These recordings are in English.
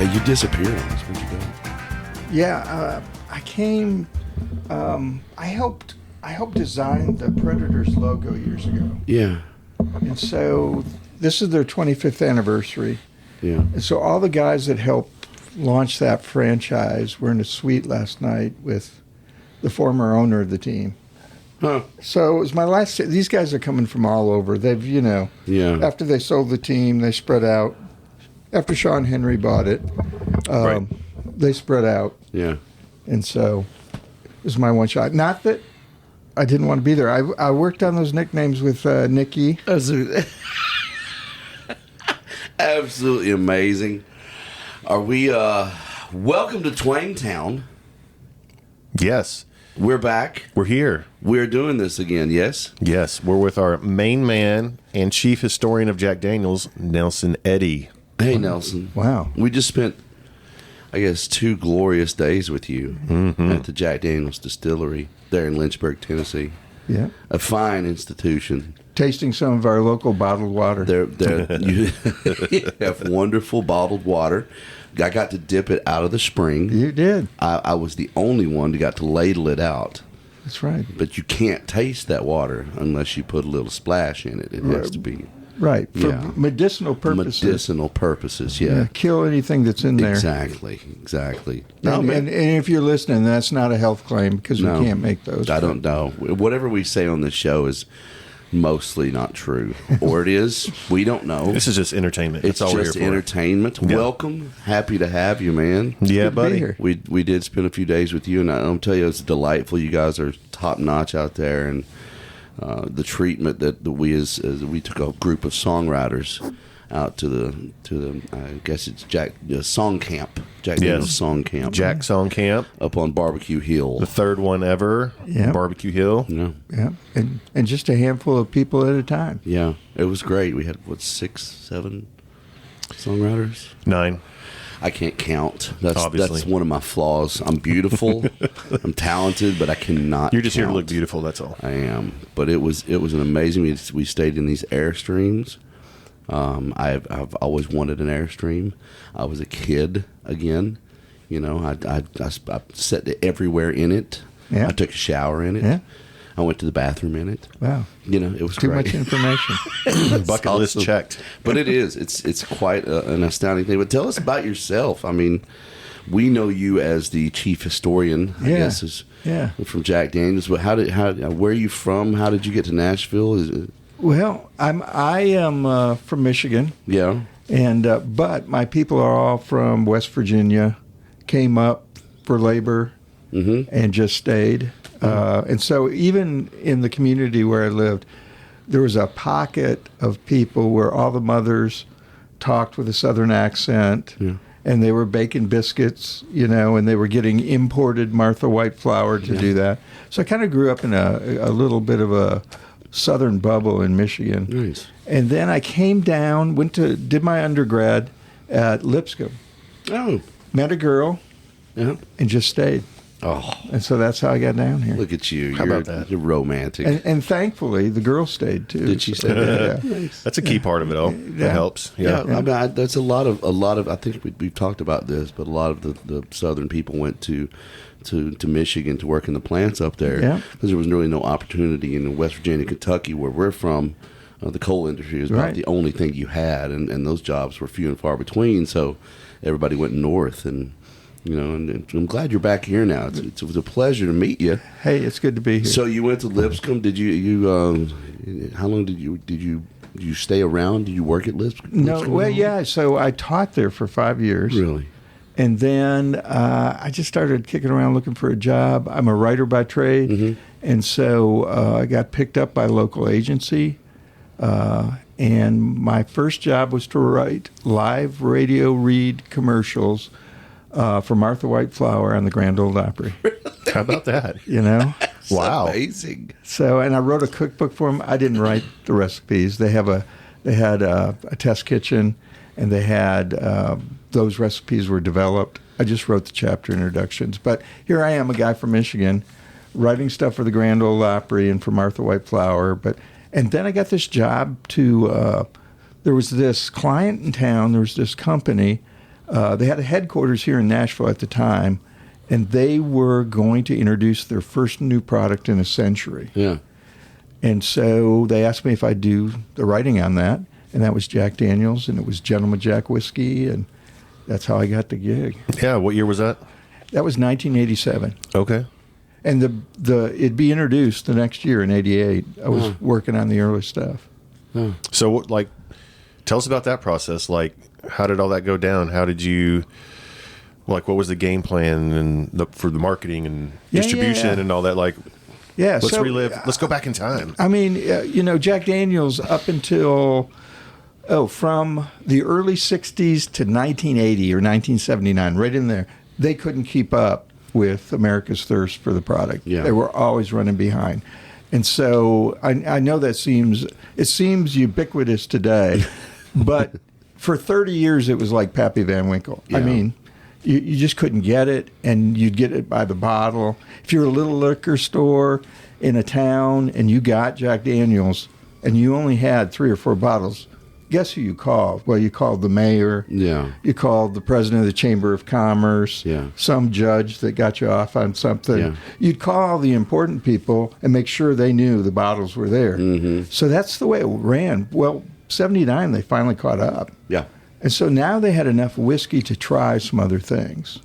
Hey, you disappeared on us. Where'd you go? Yeah, I came. I helped design the Predators logo years ago, Yeah. and so this is their 25th anniversary. Yeah. And so all the guys that helped launch that franchise were in a suite last night with the former owner of the team. Huh. So it was my last. These guys are coming from all over. They've, Yeah. after they sold the team, they spread out. After Sean Henry bought it, Right. they spread out. Yeah. And so it was my one shot. Not that I didn't want to be there. I worked on those nicknames with Nikki. Absolutely amazing. Are we, welcome to Twangtown. Yes. We're back. We're here. We're doing this again, yes? Yes. We're with our main man and chief historian of Jack Daniels, Nelson Eddy. Hey, Nelson. Wow. We just spent, I guess, 2 glorious days with you at the Jack Daniels Distillery there in Lynchburg, Tennessee. Yeah. A fine institution. Tasting some of our local bottled water. You have wonderful bottled water. I got to dip it out of the spring. You did. I was the only one who got to ladle it out. That's right. But you can't taste that water unless you put a little splash in it. It has to be Right. For Yeah. medicinal purposes. medicinal purposes. Yeah, Yeah, kill anything that's in there. exactly. No, And, man. and if you're listening, that's not a health claim because No. we can't make those. I don't know. Whatever we say on this show is mostly not true, or it is. We don't know. This is just entertainment. It's That's all just we're here for. entertainment. Yeah. Welcome. Happy to have you, man. Yeah, Good to be buddy. here. We did spend a few days with you, and I'll tell you, it's delightful. You guys are top notch out there, and the treatment that we as we took a group of songwriters out to the I guess it's Jack Song Camp, Jack Daniel's Song Camp, Jack Song Camp, up on Barbecue Hill. the third one ever. Yeah. Barbecue Hill. Yeah, Yeah. And just a handful of people at a time. yeah, it was great. We had 6, 7 songwriters. 9. I can't count. That's Obviously. one of my flaws. I'm beautiful, I'm taallented, but I cannot. You're just here to count. look beautiful. That's all. I am, but it was an amazing. We stayed in these Airstreams. I've always wanted an Airstream. I was a kid again. I sat everywhere in it. Yeah. I took a shower in it. Yeah. I went to the bathroom in it. Wow. It was Too great. much information. Bucket list awesome. checked. But it is. It's quite an astounding thing. But tell us about yourself. I mean, we know you as the chief historian. I Yeah. guess is Yeah. from Jack Daniels. But where are you from? How did you get to Nashville? Is it, Well, I am from Michigan, yeah. and but my people are all from West Virginia. Came up for labor and just stayed. And so even in the community where I lived, there was a pocket of people where all the mothers talked with a Southern accent. Yeah. And they were baking biscuits, and they were getting imported Martha White flour to do that. So I kind of grew up in a little bit of a Southern bubble in Michigan. Nice. And then I came down, did my undergrad at Lipscomb, Oh. met a girl, Yeah. and just stayed. Oh, And so that's how I got down here. look at you. How You're, about that? You're romantic. And thankfully, the girl stayed too. Did she So, stay? yeah. That's a key part of it all. Yeah. It helps. Yeah, Yeah. I mean, that's a lot of. I think we've talked about this, but a lot of the Southern people went to Michigan to work in the plants up there Yeah. because there was really no opportunity in West Virginia, Kentucky, where we're from. The coal industry was about Right. the only thing you had, and those jobs were few and far between. So everybody went north, and and I'm glad you're back here now. It was a pleasure to meet you. Hey, it's good to be here. So you went to Lipscomb. Did you? How long did you stay around? Did you work at Lipscomb? No, well, yeah. So I taught there for 5 years. Really? And then I just started kicking around looking for a job. I'm a writer by trade. And so I got picked up by a local agency. And my first job was to write live radio read commercials for Martha White Flour on the Grand Ole Opry. How about that? That's Wow. amazing. So, and I wrote a cookbook for them. I didn't write the recipes. They had a test kitchen, and they had those recipes were developed. I just wrote the chapter introductions. But here I am, a guy from Michigan, writing stuff for the Grand Ole Opry and for Martha White Flour. And then I got this job to. There was this client in town. There was this company. They had a headquarters here in Nashville at the time, and they were going to introduce their first new product in a century. Yeah. And so they asked me if I'd do the writing on that, and that was Jack Daniels, and it was Gentleman Jack whiskey, and that's how I got the gig. Yeah, what year was that? That was 1987. Okay. And it'd be introduced the next year in '88. I was working on the early stuff. So, like, tell us about that process. Like, how did all that go down? How did you, like, what was the game plan and for the marketing and distribution and all that? Like, let's relive. Let's go back in time. I mean, Jack Daniels up until from the early '60s to 1980 or 1979, right in there, they couldn't keep up with America's thirst for the product. Yeah. They were always running behind. And so I know it seems ubiquitous today, but for 30 years it was like Pappy Van Winkle. Yeah. I mean, you just couldn't get it, and you'd get it by the bottle. If you're a little liquor store in a town and you got Jack Daniels and you only had 3 or 4 bottles, guess who you called? Well, you called the mayor. Yeah. You called the president of the Chamber of Commerce. Yeah. Some judge that got you off on something. Yeah. You'd call the important people and make sure they knew the bottles were there. Mm-hmm. So that's the way it ran. Well, '79 they finally caught up. Yeah. And so now they had enough whiskey to try some other things.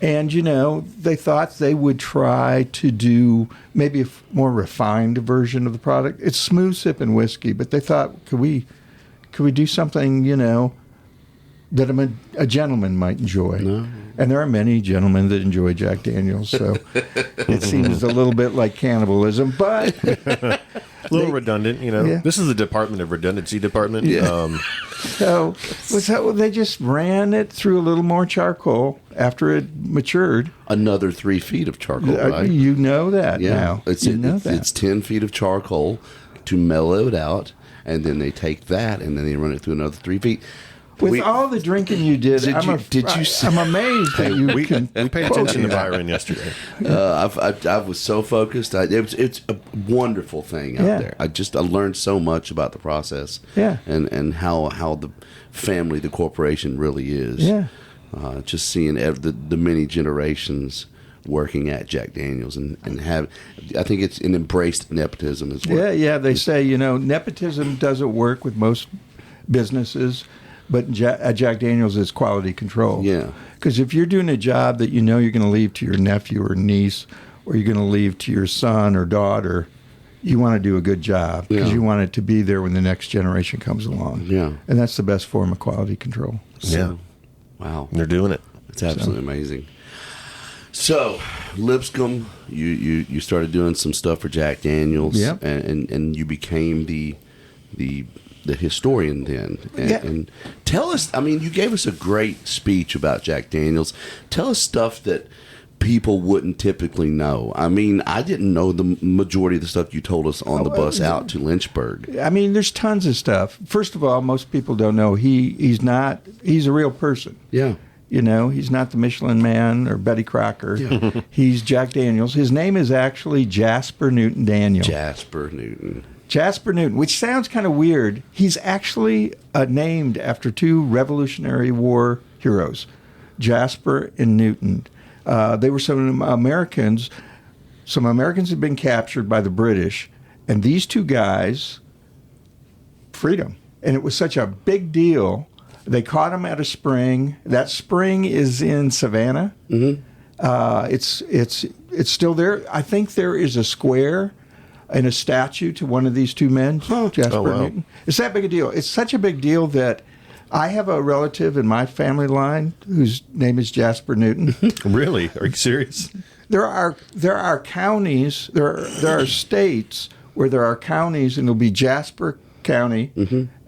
And, they thought they would try to do maybe a more refined version of the product. It's smooth sipping whiskey, but they thought, could we do something, that a gentleman might enjoy? No. And there are many gentlemen that enjoy Jack Daniels, so it seems a little bit like cannibalism, but A little redundant, Yeah. This is the Department of Redundancy department. Yeah. so they just ran it through a little more charcoal after it matured. Another 3 feet of charcoal, right? You know that now. It's 10 feet of charcoal to mellow it out, and then they take that and then they run it through another 3 feet. With all the drinking you did, I'm amazed that you can. We paid attention to Byron yesterday. I was so focused. It's a wonderful thing out there. I learned so much about the process. Yeah. And how the family, the corporation really is. Yeah. Just seeing the many generations working at Jack Daniels and I think it's an embraced nepotism as well. Yeah. They say nepotism doesn't work with most businesses. But at Jack Daniels, it's quality control. Yeah. Because if you're doing a job that you're going to leave to your nephew or niece, or you're going to leave to your son or daughter, you want to do a good job because you want it to be there when the next generation comes along. Yeah. And that's the best form of quality control. Yeah. Wow. They're doing it. It's absolutely amazing. So, Lipscomb, you started doing some stuff for Jack Daniels. Yep. And you became the historian then. And tell us, you gave us a great speech about Jack Daniels. Tell us stuff that people wouldn't typically know. I didn't know the majority of the stuff you told us on the bus out to Lynchburg. There's tons of stuff. First of all, most people don't know he's a real person. Yeah. He's not the Michelin Man or Betty Crocker. Yeah. He's Jack Daniels. His name is actually Jasper Newton Daniel. Jasper Newton, which sounds kind of weird. He's actually named after 2 Revolutionary War heroes, Jasper and Newton. They were some Americans. Some Americans had been captured by the British, and these 2 guys freed them. And it was such a big deal. They caught them at a spring. That spring is in Savannah. Mm-hmm. It's still there. I think there is a square and a statue to one of these 2 men, Jasper Newton. It's that big a deal. It's such a big deal that I have a relative in my family line whose name is Jasper Newton. Really? Are you serious? There are counties, there are states where there are counties, and it'll be Jasper County,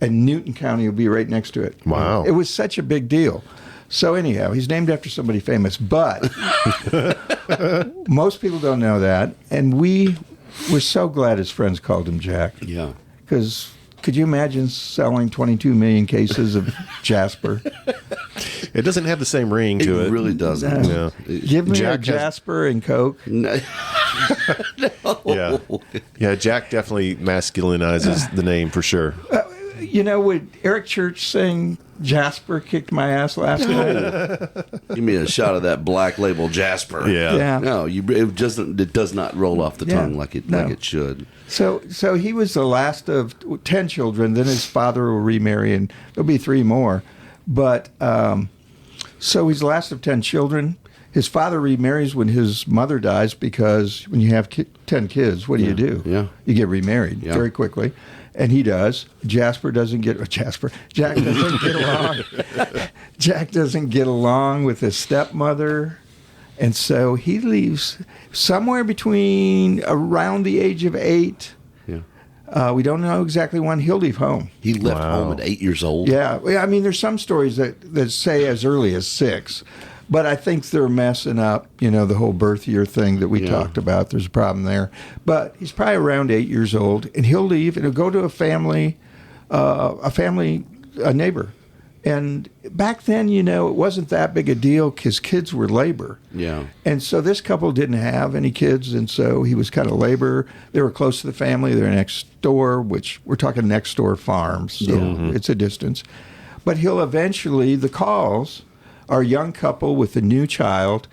and Newton County will be right next to it. Wow. It was such a big deal. So anyhow, he's named after somebody famous, but most people don't know that, and we're so glad his friends called him Jack. Yeah. Because could you imagine selling 22 million cases of Jasper? It doesn't have the same ring to it. It really doesn't. No. Give me a Jasper and Coke. No. Yeah. Yeah, Jack definitely masculinizes the name for sure. You know, would Eric Church sing Jasper kicked my ass last night? Give me a shot of that Black Label Jasper. Yeah. No, it does not roll off the tongue like it should. So he was the last of 10 children. Then his father will remarry, and there'll be 3 more. But so he's the last of 10 children. His father remarries when his mother dies, because when you have 10 kids, what do you do? Yeah. You get remarried very quickly. And he does. Jack doesn't get along. Jack doesn't get along with his stepmother. And so he leaves somewhere between around the age of 8. Yeah. We don't know exactly when he'll leave home. He left home at 8 years old. Yeah. I mean, there's some stories that say as early as 6. But I think they're messing up, the whole birth year thing that we talked about. There's a problem there. But he's probably around 8 years old, and he'll leave, and he'll go to a neighbor. And back then, it wasn't that big a deal because kids were labor. Yeah. And so this couple didn't have any kids, and so he was kind of labor. They were close to the family. They're next door, which we're talking next door farms, so it's a distance. But he'll eventually, the calls are a young couple with a new child,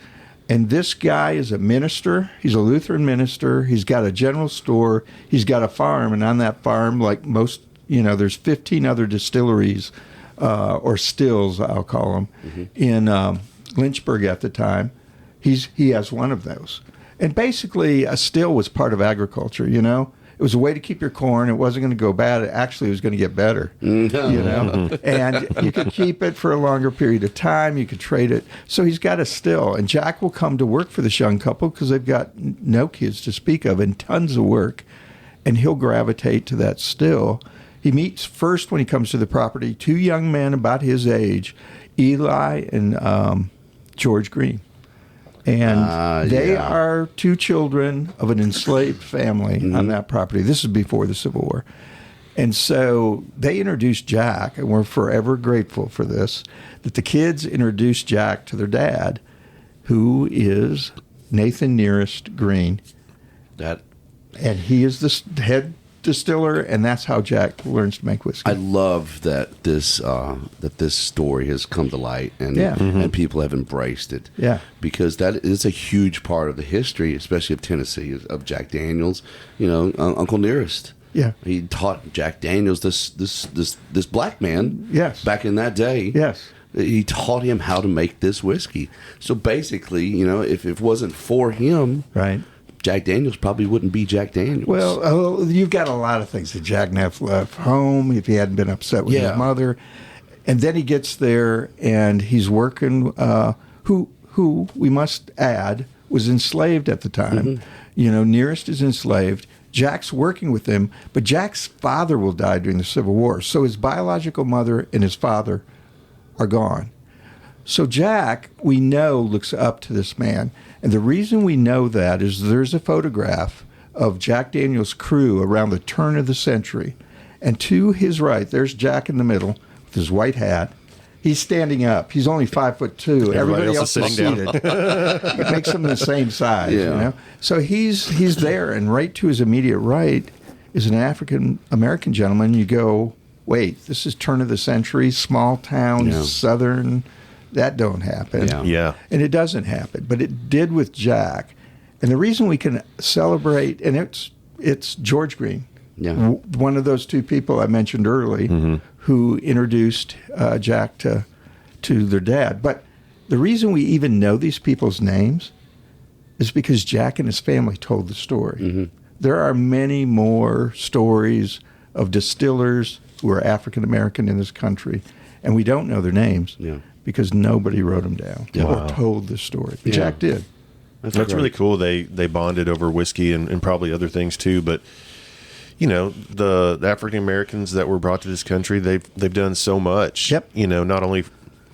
and this guy is a minister. He's a Lutheran minister. He's got a general store. He's got a farm, and on that farm, like most, there's 15 other distilleries, or stills, I'll call them, in Lynchburg at the time. He has one of those. And basically, a still was part of agriculture, It was a way to keep your corn. It wasn't going to go bad. It actually was going to get better, And you could keep it for a longer period of time. You could trade it. So he's got a still. And Jack will come to work for this young couple because they've got no kids to speak of and tons of work. And he'll gravitate to that still. He meets first, when he comes to the property, 2 young men about his age, Eli and George Green. And they are 2 children of an enslaved family on that property. This is before the Civil War. And so they introduced Jack, and we're forever grateful for this, that the kids introduced Jack to their dad, who is Nathan Nearest Green. And he is the head distiller, and that's how Jack learns to make whiskey. I love that this story has come to light, and people have embraced it. Yeah, because that is a huge part of the history, especially of Tennessee, of Jack Daniels. Uncle Nearest. Yeah, he taught Jack Daniels, this black man. Yes, back in that day. Yes. He taught him how to make this whiskey. So basically, if it wasn't for him, right, Jack Daniels probably wouldn't be Jack Daniels. Well, you've got a lot of things that Jack Neff left home if he hadn't been upset with his mother. And then he gets there, and he's working, who we must add, was enslaved at the time. Nearest is enslaved. Jack's working with him, but Jack's father will die during the Civil War. So his biological mother and his father are gone. So Jack, we know, looks up to this man. And the reason we know that is there's a photograph of Jack Daniel's crew around the turn of the century. And to his right, there's Jack in the middle with his white hat. He's standing up. He's only 5'2". Everybody else is seated. It makes them the same size, So he's there, and right to his immediate right is an African-American gentleman. You go, wait, this is turn of the century, small town, southern. That don't happen. Yeah. And it doesn't happen. But it did with Jack. And the reason we can celebrate, and it's George Green, one of those 2 people I mentioned early, who introduced Jack to their dad. But the reason we even know these people's names is because Jack and his family told the story. There are many more stories of distillers who are African American in this country, and we don't know their names. Because nobody wrote them down or told the story. But Jack did. That's really cool. They bonded over whiskey and probably other things too. But the African Americans that were brought to this country, they've done so much. Yep. Not only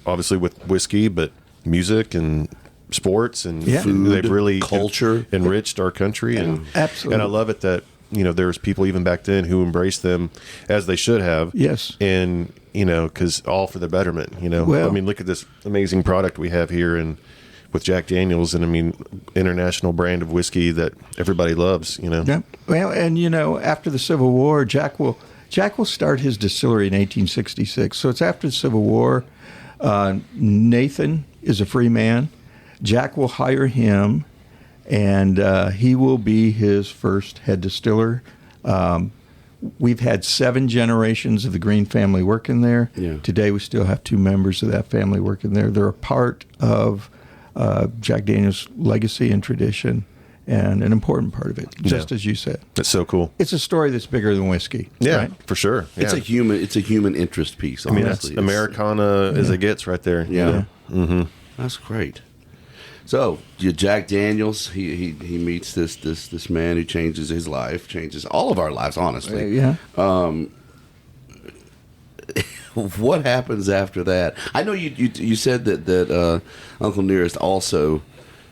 obviously with whiskey, but music and sports and food. They've really culture enriched our country. And absolutely. And I love it that there's people even back then who embraced them as they should have. Yes. And because all for the betterment. Well, I mean, look at this amazing product we have here, and with Jack Daniels, and I mean, international brand of whiskey that everybody loves. Yeah. Well, and after the Civil War, Jack will Jack will start his distillery in 1866. So it's after the Civil War. Nathan is a free man. Jack will hire him, and he will be his first head distiller. We've had 7 generations of the Green family working there. Yeah. Today we still have 2 members of that family working there. They're a part of Jack Daniel's legacy and tradition, and an important part of it, just as you said. That's so cool. It's a story that's bigger than whiskey. Yeah, right? for sure. Yeah. It's a human interest piece. I mean, Honestly. that's Americana as it gets right there. Yeah. Mm-hmm. That's great. So, Jack Daniels, he meets this man who changes his life, changes all of our lives, honestly. Yeah. What happens after that? I know you said that Uncle Nearest also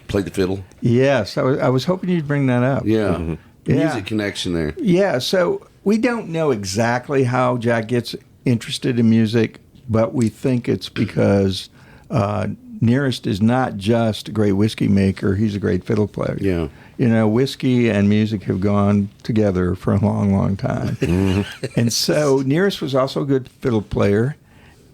played the fiddle. Yes, I was hoping you'd bring that up. Yeah. Mm-hmm. Yeah. Music connection there. Yeah, so we don't know exactly how Jack gets interested in music, but we think it's because Nearest is not just a great whiskey maker, he's a great fiddle player. Yeah. You know, whiskey and music have gone together for a long, long time. And so Nearest was also a good fiddle player,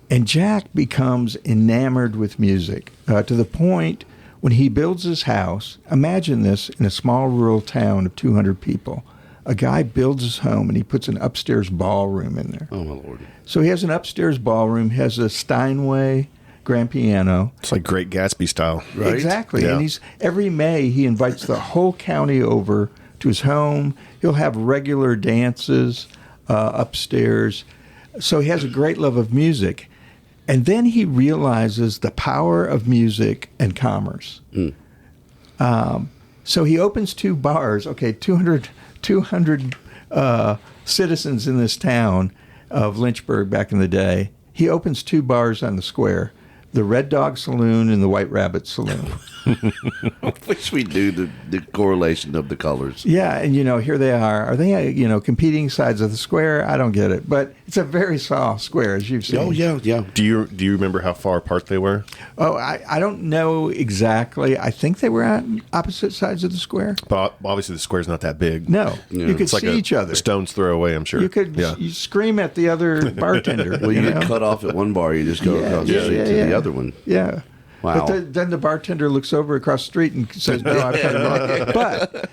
and Jack becomes enamored with music to the point when he builds his house. Imagine this in a small rural town of 200 people. A guy builds his home and he puts an upstairs ballroom in there. Oh, my Lord. So he has an upstairs ballroom, has a Steinway grand piano. It's like Great Gatsby style. Right? Exactly. Yeah. And every May he invites the whole county over to his home. He'll have regular dances upstairs. So he has a great love of music. And then he realizes the power of music and commerce. So he opens 2 bars. Okay, 200 citizens in this town of Lynchburg back in the day. He opens 2 bars on the square, the Red Dog Saloon and the White Rabbit Saloon. I wish we knew the correlation of the colors. Yeah, and here they are. Are they, competing sides of the square? I don't get it. But it's a very soft square, as you've seen. Oh, yeah. Do you remember how far apart they were? Oh, I don't know exactly. I think they were on opposite sides of the square. But obviously the square's not that big. No, Yeah. you could It's like see each other. a stone's throw away, I'm sure. You could you scream at the other bartender. Well, you get cut off at one bar, you just go across the street to the other one. Yeah. Wow. But then the bartender looks over across the street and says, no, I've cut it off. But,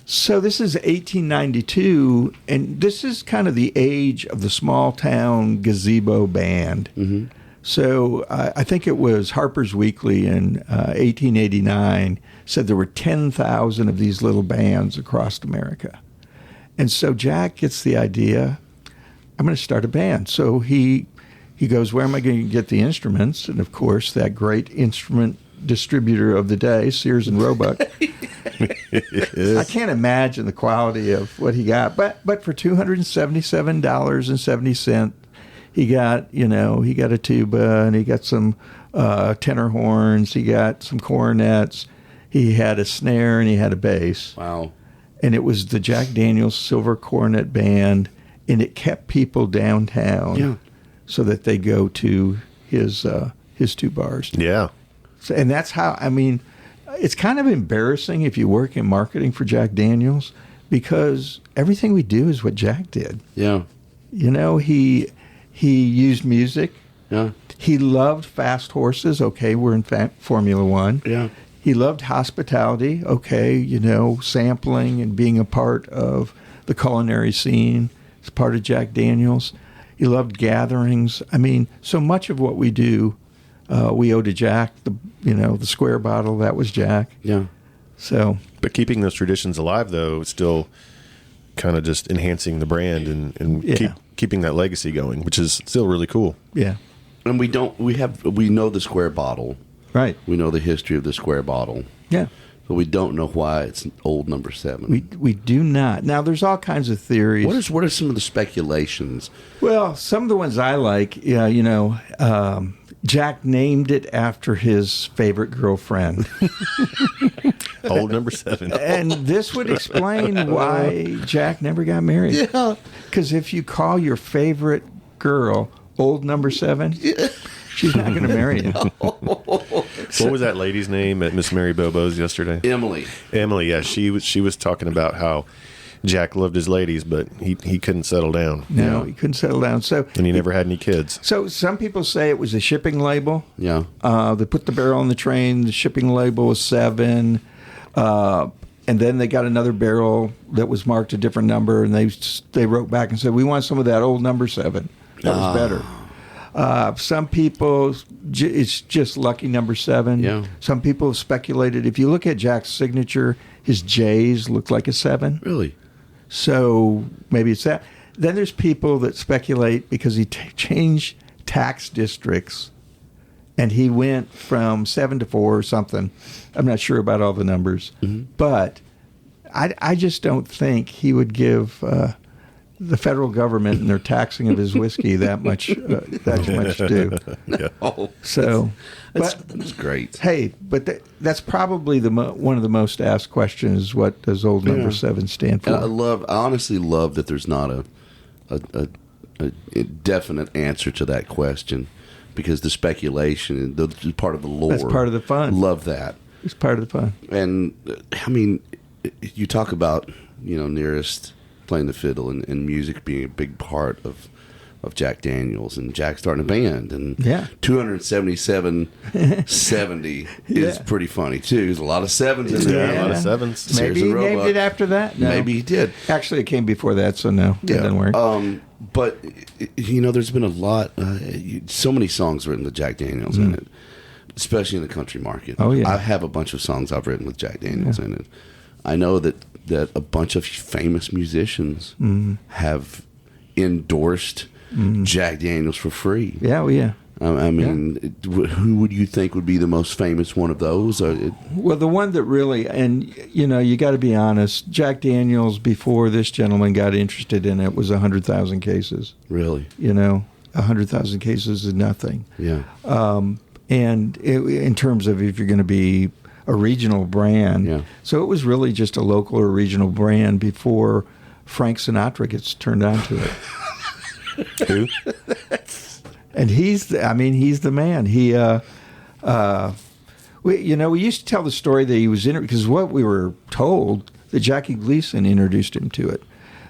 so this is 1892, and this is kind of the age of the small town gazebo band. Mm-hmm. So I think it was Harper's Weekly in 1889 said there were 10,000 of these little bands across America. And so Jack gets the idea, I'm going to start a band. So he goes, where am I going to get the instruments? And, of course, that great instrument distributor of the day, Sears and Roebuck. I can't imagine the quality of what he got. But for $277.70, he got a tuba, and he got some tenor horns, he got some cornets, he had a snare, and he had a bass. Wow. And it was the Jack Daniel's Silver Cornet Band, and it kept people downtown. Yeah. So that they go to his 2 bars. Yeah. So, and that's how, it's kind of embarrassing if you work in marketing for Jack Daniels, because everything we do is what Jack did. Yeah. He used music. Yeah. He loved fast horses. Okay, we're in Formula One. Yeah. He loved hospitality. Okay, sampling and being a part of the culinary scene. It's part of Jack Daniels. He loved gatherings. So much of what we do, we owe to Jack. The square bottle, that was Jack. Yeah. So, But keeping those traditions alive, though, still kind of just enhancing the brand and keeping that legacy going, which is still really cool. yeah, And we know the square bottle. right. We know the history of the square bottle. Yeah, But we don't know why it's old number 7. we do not. Now, there's all kinds of theories. What are some of the speculations? Well, some of the ones I like, Jack named it after his favorite girlfriend. Old number 7. And this would explain why Jack never got married. Yeah. Because if you call your favorite girl old number 7, she's not going to marry you. What was that lady's name at Miss Mary Bobo's yesterday? Emily. Emily, yeah. She was talking about how Jack loved his ladies, but he couldn't settle down. No, he couldn't settle down. So, and he never had any kids. So some people say it was a shipping label. Yeah. They put the barrel on the train. The shipping label was 7. And then they got another barrel that was marked a different number, and they wrote back and said, we want some of that old number 7. That was better. Some people, it's just lucky number 7. Yeah. Some people have speculated. If you look at Jack's signature, his J's look like a 7. Really? So maybe it's that. Then there's people that speculate because he changed tax districts, and he went from 7 to 4 or something. I'm not sure about all the numbers, but I just don't think he would give the federal government and their taxing of his whiskey that much due. Yeah. Oh, So, that's great. Hey, but that's probably one of the most asked questions. What does old number 7 stand for? And I honestly love that there's not a definite answer to that question, because the speculation and the part of the lore. That's part of the fun. Love that. It's part of the fun. And I mean, you talk about Nearest playing the fiddle and music being a big part of Jack Daniels, and Jack starting a band, and 277-70 is pretty funny too. There's a lot of 7s in there. Yeah, a lot of 7s. Maybe he named it after that. No. Maybe he did. Actually, it came before that, so no, it doesn't work. But there's been a lot, so many songs written with Jack Daniels in it, especially in the country market. Oh yeah, I have a bunch of songs I've written with Jack Daniels in it. I know that a bunch of famous musicians have endorsed Jack Daniels for free. Yeah, well, yeah. I mean, who would you think would be the most famous one of those? Well, the one that really, and you got to be honest, Jack Daniels, before this gentleman got interested in it, was 100,000 cases. Really? 100,000 cases is nothing. Yeah. And in terms of if you're going to be a regional brand, so it was really just a local or regional brand before Frank Sinatra gets turned on to it. Who? And he's the man. We used to tell the story that he was in it because what we were told that Jackie Gleason introduced him to it.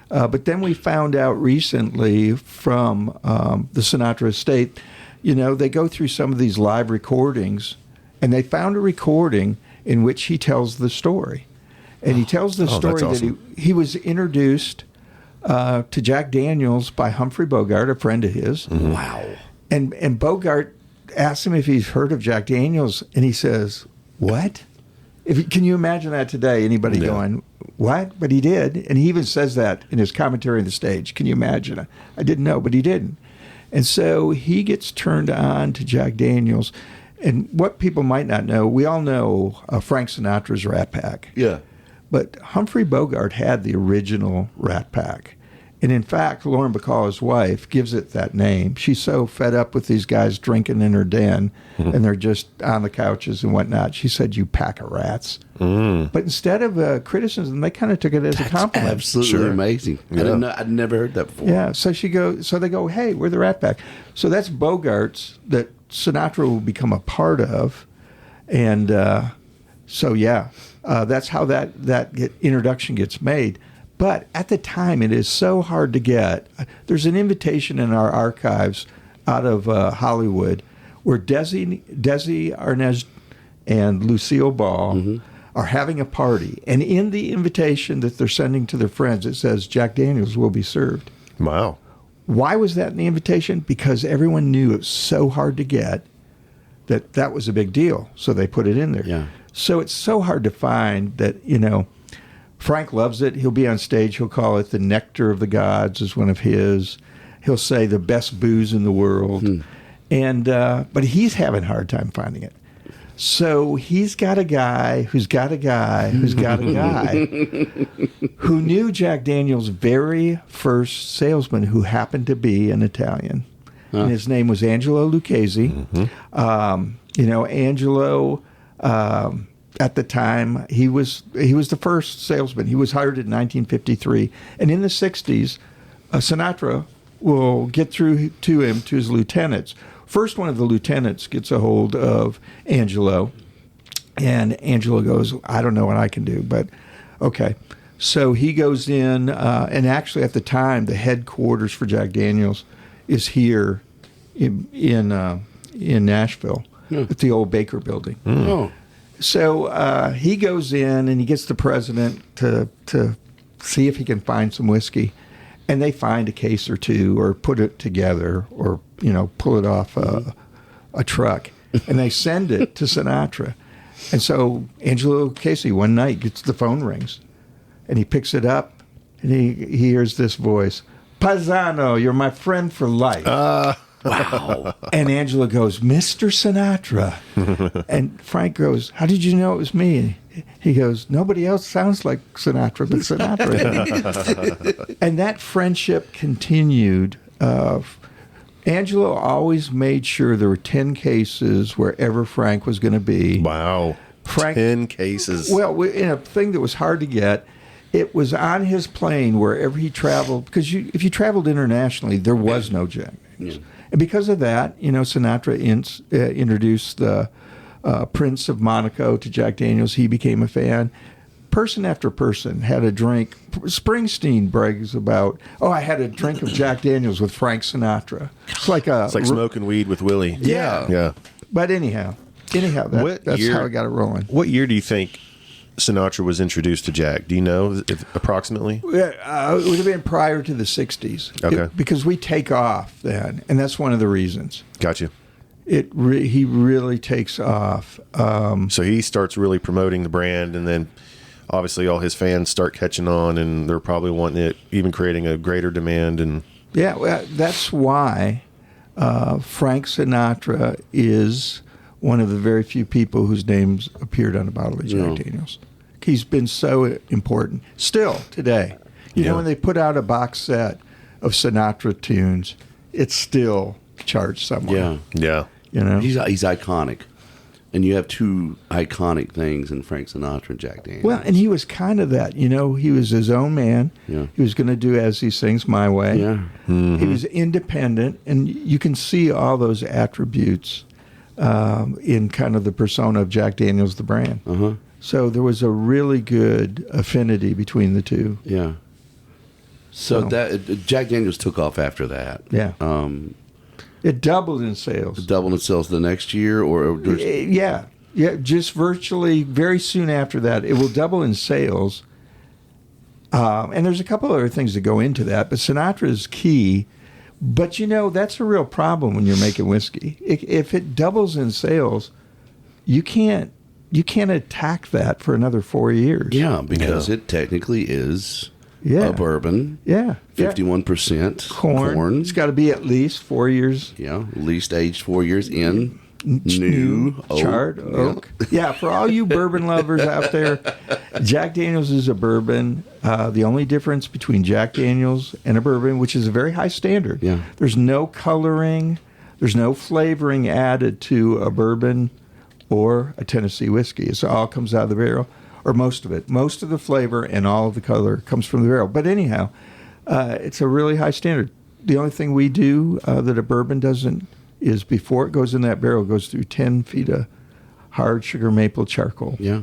But then we found out recently from the Sinatra estate, they go through some of these live recordings, and they found a recording in which he tells the story. And he tells the story that he was introduced to Jack Daniels by Humphrey Bogart, a friend of his. Mm-hmm. Wow. And Bogart asked him if he's heard of Jack Daniels, and he says, "What?" Can you imagine that today? Anybody going, "What?" But he did, and he even says that in his commentary on the stage. Can you imagine? I didn't know, but he didn't. And so he gets turned on to Jack Daniels. And what people might not know, we all know Frank Sinatra's Rat Pack. Yeah. But Humphrey Bogart had the original Rat Pack. And in fact, Lauren Bacall's wife gives it that name. She's so fed up with these guys drinking in her den, and they're just on the couches and whatnot. She said, "You pack of rats." But instead of criticism, they kind of took it as a compliment. Absolutely amazing. Yeah. I'd never heard that before. Yeah, so they go, "Hey, we're the Rat Pack." So that's Bogart's that Sinatra will become a part of. And that's how that introduction gets made. But at the time, it is so hard to get. There's an invitation in our archives out of Hollywood where Desi Arnaz and Lucille Ball are having a party. And in the invitation that they're sending to their friends, it says, "Jack Daniels will be served." Wow. Why was that in the invitation? Because everyone knew it was so hard to get that was a big deal. So they put it in there. Yeah. So it's so hard to find that, Frank loves it. He'll be on stage. He'll call it the Nectar of the Gods is one of his. He'll say the best booze in the world. And but he's having a hard time finding it. So he's got a guy who's got a guy who's got a guy who knew Jack Daniels' very first salesman, who happened to be an Italian. And his name was Angelo Lucchese. Angelo... at the time, he was the first salesman. He was hired in 1953. And in the 60s, Sinatra will get through to him, to his lieutenants. First, one of the lieutenants gets a hold of Angelo. And Angelo goes, "I don't know what I can do, but okay." So he goes in, and actually at the time, the headquarters for Jack Daniels is here in Nashville at the old Baker Building. Oh. So he goes in and he gets the president to see if he can find some whiskey, and they find a case or two or put it together or pull it off a truck, and they send it to Sinatra. And so Angelo Casey one night gets the phone rings, and he picks it up, and he hears this voice, "Paisano, you're my friend for life." Wow. And Angela goes, "Mr. Sinatra." And Frank goes, "How did you know it was me?" He goes, "Nobody else sounds like Sinatra but Sinatra." And that friendship continued. Angelo always made sure there were 10 cases wherever Frank was going to be. Wow. Frank, 10 cases. Well, in a thing that was hard to get, it was on his plane wherever he traveled, because if you traveled internationally, there was no Jack Daniels. Yeah. And because of that, Sinatra introduced the Prince of Monaco to Jack Daniels. He became a fan. Person after person had a drink. Springsteen brags about, I had a drink of Jack Daniels with Frank Sinatra. It's like smoking weed with Willie. Yeah. But anyhow, that's how I got it rolling. What year do you think Sinatra was introduced to Jack? Do you know approximately? It would have been prior to the 60s. Okay. Because we take off then, and that's one of the reasons. Gotcha. He really takes off. So he starts really promoting the brand, and then obviously all his fans start catching on, and they're probably wanting it, even creating a greater demand. And that's why Frank Sinatra is one of the very few people whose names appeared on a bottle of Jack Daniels. He's been so important. Still, today. When they put out a box set of Sinatra tunes, it's still charged somewhere. Yeah. He's iconic. And you have two iconic things in Frank Sinatra and Jack Daniels. Well, and he was kind of that. He was his own man. Yeah. He was going to do as he sings my way. Yeah. Mm-hmm. He was independent, and you can see all those attributes in kind of the persona of Jack Daniels, the brand. Uh-huh. So there was a really good affinity between the two. Yeah. So that Jack Daniels took off after that. Yeah. It doubled in sales. Doubled in sales the next year, or yeah, just virtually very soon after that, it will double in sales. And there's a couple other things that go into that, but Sinatra is key. But that's a real problem when you're making whiskey. If it doubles in sales, you can't attack that for another 4 years. Yeah, because it technically is a bourbon. Yeah. 51% corn. It's got to be at least 4 years. Yeah, least aged 4 years in new charred oak. Yeah, for all you bourbon lovers out there, Jack Daniels is a bourbon. The only difference between Jack Daniels and a bourbon, which is a very high standard, there's no coloring, there's no flavoring added to a bourbon or a Tennessee whiskey. It all comes out of the barrel, or most of it. Most of the flavor and all of the color comes from the barrel. But anyhow, it's a really high standard. The only thing we do that a bourbon doesn't is before it goes in that barrel, it goes through 10 feet of hard sugar maple charcoal. Yeah.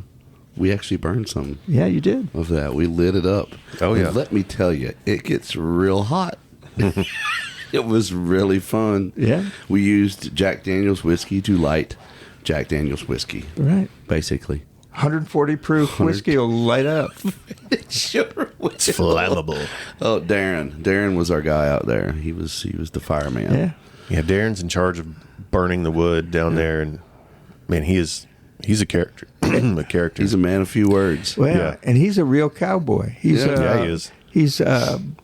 We actually burned some. Yeah, you did. Of that. We lit it up. Oh, yeah. And let me tell you, it gets real hot. It was really fun. Yeah. We used Jack Daniels whiskey to light Jack Daniels whiskey. Right. Basically. 140 proof whiskey will light up. It sure was. It's flammable. Oh, Darren. Darren was our guy out there. He was the fireman. Yeah. Yeah, Darren's in charge of burning the wood down there, and man, he's a character. A character. He's a man of few words. Well, and he's a real cowboy. He's he is. He's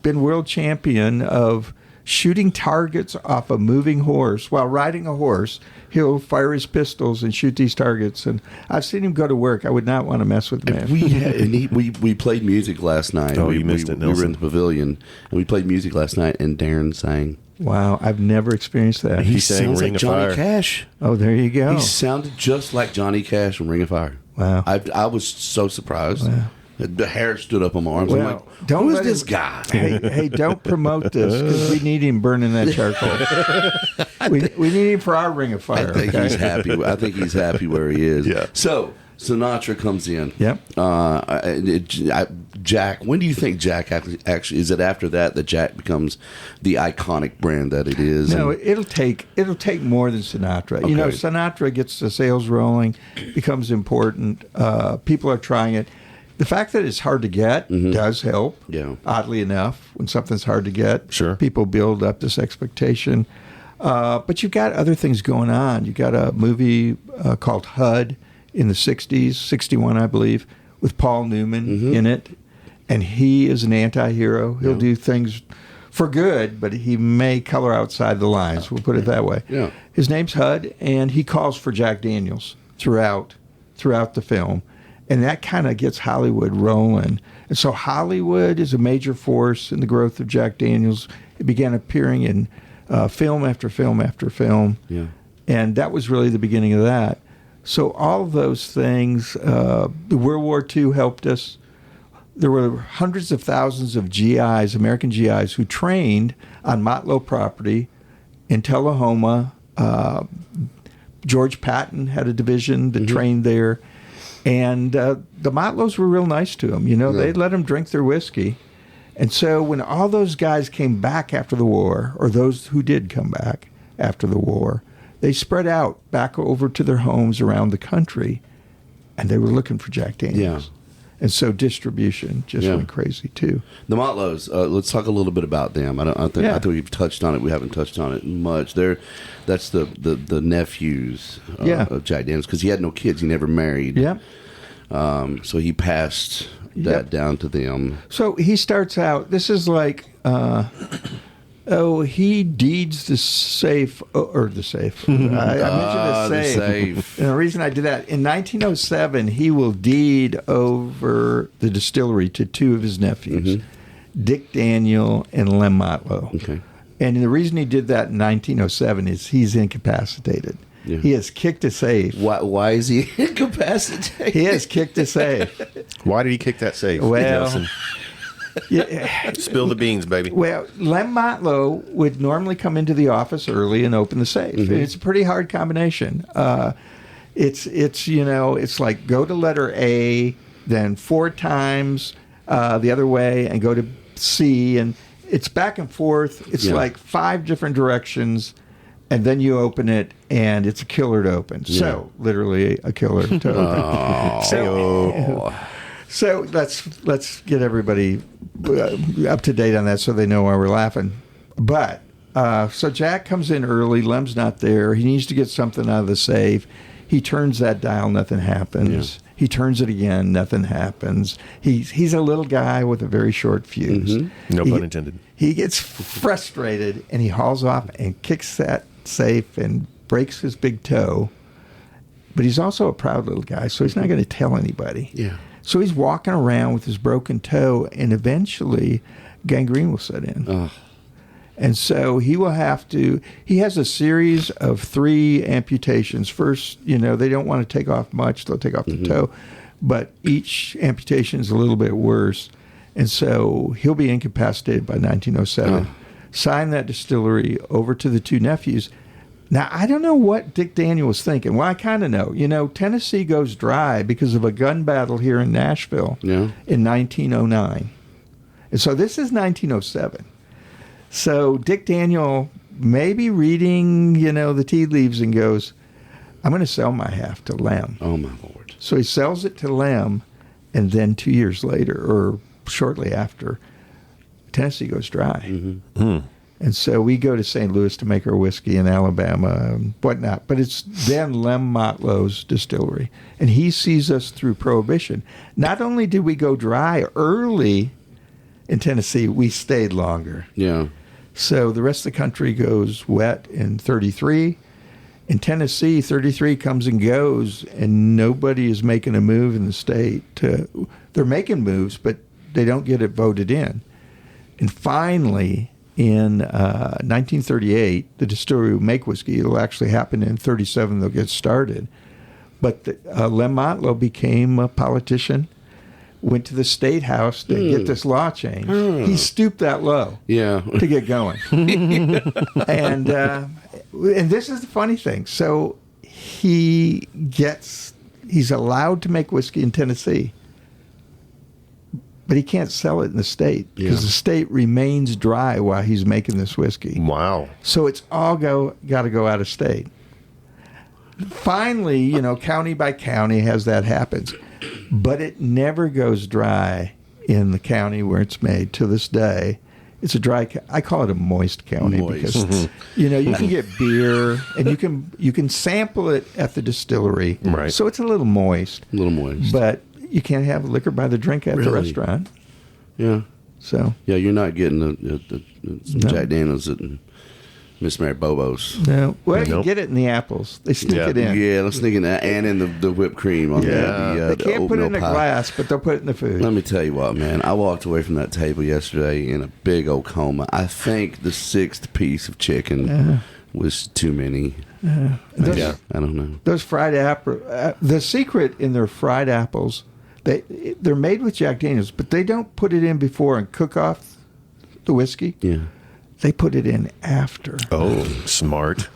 been world champion of shooting targets off a moving horse while riding a horse. He'll fire his pistols and shoot these targets. And I've seen him go to work. I would not want to mess with the man. We played music last night. Oh, you missed it, Nelson. We were in the pavilion, and we played music last night, and Darren sang. Wow, I've never experienced that. He sang sounds Ring like of Johnny Fire. Cash. Oh, there you go. He sounded just like Johnny Cash from Ring of Fire. Wow. I was so surprised. Wow. The hair stood up on my arms. Well, I'm like, don't who is let this him- guy? Hey, don't promote this because we need him burning that charcoal. we need him for our Ring of Fire. I think okay? he's happy. I think he's happy where he is. Yeah. So Sinatra comes in. Yep. Jack. When do you think Jack actually? Is it after that Jack becomes the iconic brand that it is? No, it'll take more than Sinatra. You know, Okay. Sinatra gets the sales rolling, becomes important. People are trying it. The fact that it's hard to get does help. Yeah. Oddly enough, when something's hard to get, Sure. people build up this expectation. But you've got other things going on. You've got a movie called HUD in the 60s, 61, I believe, with Paul Newman in it. And he is an anti-hero. He'll do things for good, but he may color outside the lines. We'll put it that way. Yeah. His name's HUD, and he calls for Jack Daniels throughout the film. And that kind of gets Hollywood rolling. And so Hollywood is a major force in the growth of Jack Daniels. It began appearing in film after film after film. Yeah. And that was really the beginning of that. So all of those things, the World War II helped us. There were hundreds of thousands of GIs, American GIs, who trained on Motlow property in Tullahoma. George Patton had a division that trained there. And the Motlows were real nice to him. You know, they let him drink their whiskey. And so when all those guys came back after the war, or those who did come back after the war, they spread out back over to their homes around the country, and they were looking for Jack Daniels. Yeah. And so distribution just went crazy too. The Motlows. Let's talk a little bit about them. I think we've touched on it. We haven't touched on it much. That's the nephews of Jack Daniels, because he had no kids. He never married. Yeah. So he passed that down to them. So he starts out. This is like. He deeds the safe, or the safe. I mentioned the safe. The safe. And the reason I did that, in 1907, he will deed over the distillery to two of his nephews, Dick Daniel and Lem Motlow. Okay. And the reason he did that in 1907 is he's incapacitated. Yeah. He has kicked a safe. Why is he incapacitated? He has kicked a safe. Why did he kick that safe? Well... Nelson? Yeah. Spill the beans, baby. Well, Lem Motlow would normally come into the office early and open the safe. It's a pretty hard combination. It's like go to letter A, then 4 times the other way, and go to C, and it's back and forth. It's like 5 different directions, and then you open it, and it's a killer to open. Yeah. So literally a killer to open. So let's get everybody up to date on that so they know why we're laughing. But so Jack comes in early. Lem's not there. He needs to get something out of the safe. He turns that dial. Nothing happens. Yeah. He turns it again. Nothing happens. He's a little guy with a very short fuse. No pun intended. He gets frustrated and he hauls off and kicks that safe and breaks his big toe. But he's also a proud little guy, so he's not going to tell anybody. Yeah. So he's walking around with his broken toe, and eventually gangrene will set in. Ugh. And so he will have to, he has a series of 3 amputations. First, they don't want to take off much. They'll take off the toe. But each amputation is a little bit worse. And so he'll be incapacitated by 1907. Sign that distillery over to the 2 nephews. Now, I don't know what Dick Daniel was thinking. Well, I kind of know. Tennessee goes dry because of a gun battle here in Nashville in 1909. And so this is 1907. So Dick Daniel may be reading, the tea leaves and goes, I'm going to sell my half to Lem. Oh, my Lord. So he sells it to Lem, and then 2 years later, or shortly after, Tennessee goes dry. And so we go to St. Louis to make our whiskey in Alabama and whatnot. But it's then Lem Motlow's distillery. And he sees us through Prohibition. Not only did we go dry early in Tennessee, we stayed longer. Yeah. So the rest of the country goes wet in 33. In Tennessee, 33 comes and goes, and nobody is making a move in the state. They're making moves, but they don't get it voted in. And finally, in 1938, the distillery will make whiskey. It'll actually happen in 37. They'll get started. But Lem Motlow became a politician, went to the State House to get this law changed. He stooped that low to get going. And this is the funny thing. So he gets he's allowed to make whiskey in Tennessee, but he can't sell it in the state because the state remains dry while he's making this whiskey. Wow. So it's all got to go out of state. Finally, county by county has that happens, but it never goes dry in the county where it's made to this day. It's a dry. I call it a moist county because you can get beer and you can sample it at the distillery. Right. So it's a little moist. But you can't have liquor by the drink at the restaurant. Yeah. So. Yeah, you're not getting the Jack Daniels and Miss Mary Bobo's. No. Well, you get it in the apples. They sneak it in. Yeah, let's sneak it in, and in the whipped cream on they can't put it in a pie. glass, but they'll put it in the food. Let me tell you what, man. I walked away from that table yesterday in a big old coma. I think the 6th piece of chicken was too many. I don't know. Those fried apple. The secret in their fried apples, they're made with Jack Daniels, but they don't put it in before and cook off the whiskey. Yeah. They put it in after. Oh, smart.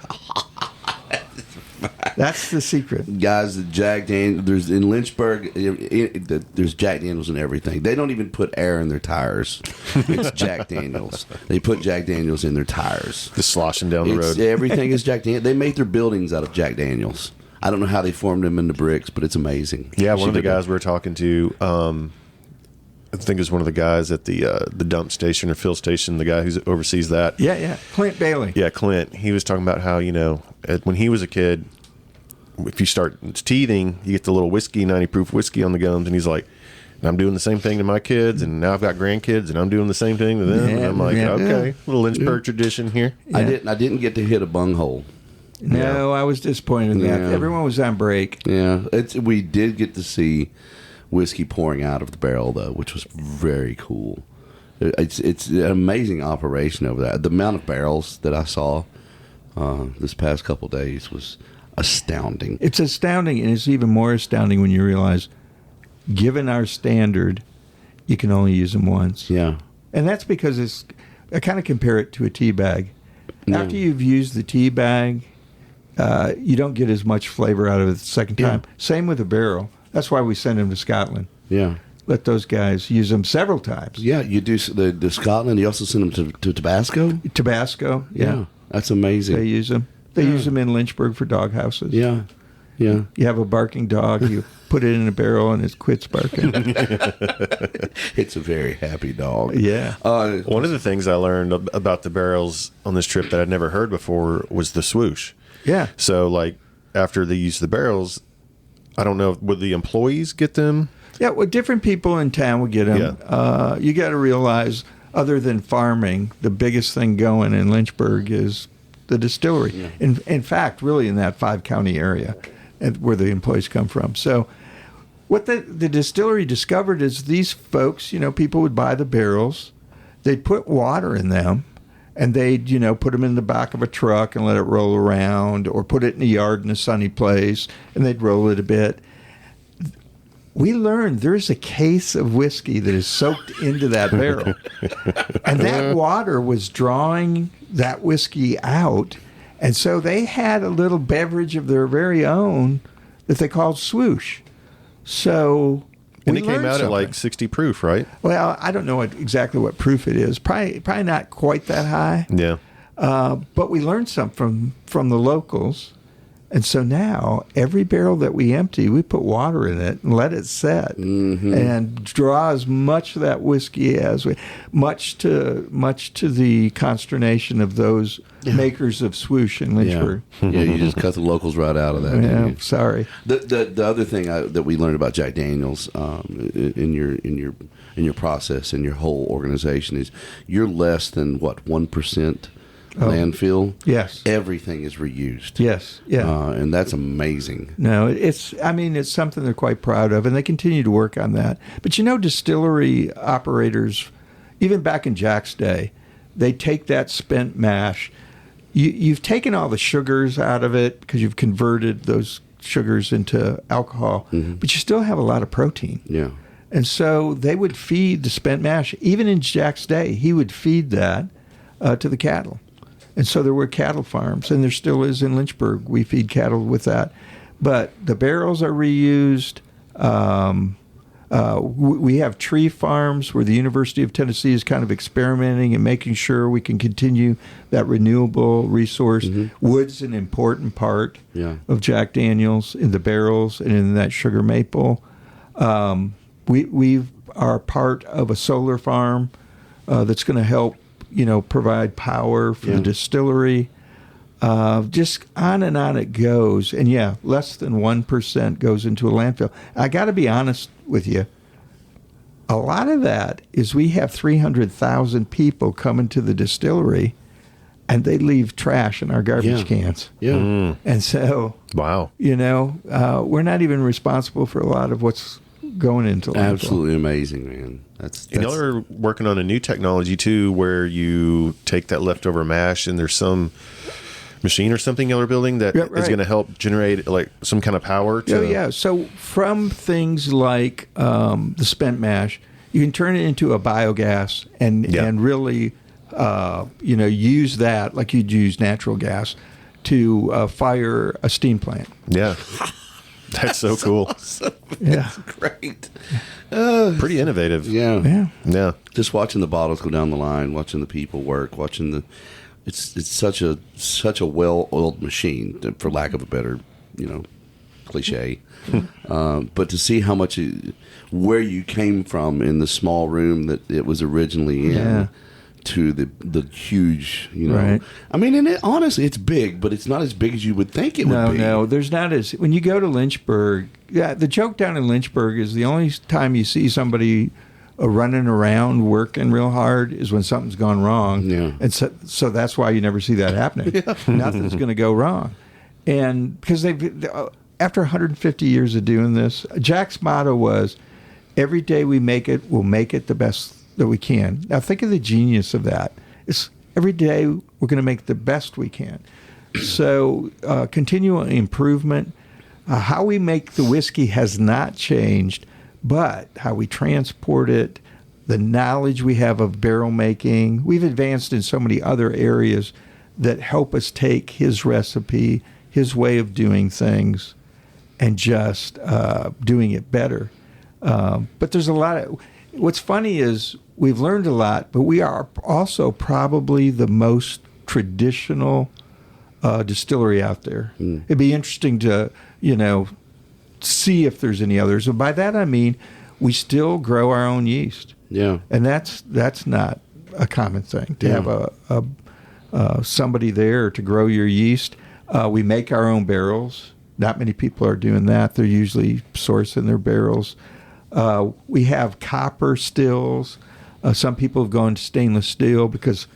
That's the secret. Guys, Jack Daniels, there's in Lynchburg, there's Jack Daniels in everything. They don't even put air in their tires. It's Jack Daniels. They put Jack Daniels in their tires. Just sloshing down the road. Everything is Jack Daniels. They make their buildings out of Jack Daniels. I don't know how they formed them into bricks, but it's amazing. Yeah, one of the guys we were talking to, I think it was one of the guys at the dump station or fill station, the guy who oversees that. Yeah. Clint Bailey. Yeah, Clint. He was talking about how, when he was a kid, if you start teething, you get the little whiskey, 90 proof whiskey on the gums. And he's like, I'm doing the same thing to my kids. And now I've got grandkids and I'm doing the same thing to them. And I'm like, okay, little Lynchburg tradition here. Yeah. I didn't get to hit a bunghole. No, I was disappointed in that. Everyone was on break. Yeah, we did get to see whiskey pouring out of the barrel, though, which was very cool. It's an amazing operation over there. The amount of barrels that I saw this past couple days was astounding. It's astounding, and it's even more astounding when you realize, given our standard, you can only use them once. Yeah. And that's because I kind of compare it to a tea bag. After you've used the tea bag, you don't get as much flavor out of it the second time. Same with a barrel. That's why we send them to Scotland. Yeah. Let those guys use them several times. Yeah, you do the Scotland. You also send them to Tabasco? Tabasco, yeah. That's amazing. They use them. They use them in Lynchburg for dog houses. Yeah. You have a barking dog, you put it in a barrel and it quits barking. It's a very happy dog. Yeah. One of the things I learned about the barrels on this trip that I'd never heard before was the swoosh. Yeah. So, after they use the barrels, I don't know, would the employees get them? Yeah, well, different people in town would get them. Yeah. You got to realize, other than farming, the biggest thing going in Lynchburg is the distillery. Yeah. In fact, really in that 5-county area where the employees come from. So what the distillery discovered is these folks, people would buy the barrels, they'd put water in them, and they'd, put them in the back of a truck and let it roll around, or put it in a yard in a sunny place, and they'd roll it a bit. We learned there's a case of whiskey that is soaked into that barrel. And that water was drawing that whiskey out. And so they had a little beverage of their very own that they called swoosh. So and it came out at 60 proof, right? Well, I don't know exactly what proof it is. Probably not quite that high. Yeah. But we learned something from the locals. And so now, every barrel that we empty, we put water in it and let it set, and draw as much of that whiskey as much to the consternation of those makers of swoosh in Lynchburg. Yeah, you just cut the locals right out of that. Yeah, sorry. The other thing that we learned about Jack Daniels in your process and your whole organization is you're less than 1% landfill. Yes. Everything is reused. Yes. Yeah. And that's amazing. No, it's something they're quite proud of, and they continue to work on that. But distillery operators, even back in Jack's day, they take that spent mash. You've taken all the sugars out of it because you've converted those sugars into alcohol, but you still have a lot of protein. Yeah. And so they would feed the spent mash. Even in Jack's day, he would feed that to the cattle. And so there were cattle farms, and there still is in Lynchburg. We feed cattle with that. But the barrels are reused. We have tree farms where the University of Tennessee is kind of experimenting and making sure we can continue that renewable resource. Wood's an important part of Jack Daniel's in the barrels and in that sugar maple. We are part of a solar farm that's going to help, provide power for the distillery. Just on and on it goes. And less than 1% goes into a landfill. I got to be honest with you. A lot of that is we have 300,000 people coming to the distillery and they leave trash in our garbage cans. And so, wow. We're not even responsible for a lot of what's going into landfill. Absolutely amazing, man. That's y'all are working on a new technology too, where you take that leftover mash and there's some machine or something y'all are building that is going to help generate like some kind of power to So from things like the spent mash, you can turn it into a biogas and really use that like you'd use natural gas to fire a steam plant. That's so cool. Awesome. That's great. Pretty innovative. Yeah. Just watching the bottles go down the line, watching the people work, watching the it's such a well-oiled machine, for lack of a better, cliche. But to see how much where you came from in the small room that it was originally in to the huge, Right. I mean, and honestly, it's big, but it's not as big as you would think it would be. No, there's not as when you go to Lynchburg. The joke down in Lynchburg is the only time you see somebody running around working real hard is when something's gone wrong. And so that's why you never see that happening. Nothing's going to go wrong. And because after 150 years of doing this, Jack's motto was, every day we make it, we'll make it the best that we can. Now think of the genius of that. It's every day we're going to make the best we can. So continual improvement. How we make the whiskey has not changed, but how we transport it, the knowledge we have of barrel making, we've advanced in so many other areas that help us take his recipe, his way of doing things, and just doing it better. But there's a lot of... What's funny is we've learned a lot, but we are also probably the most traditional distillery out there. It'd be interesting to, see if there's any others. And by that I mean we still grow our own yeast. And that's not a common thing to have somebody there to grow your yeast. We make our own barrels. Not many people are doing that. They're usually sourcing their barrels. We have copper stills. Some people have gone to stainless steel because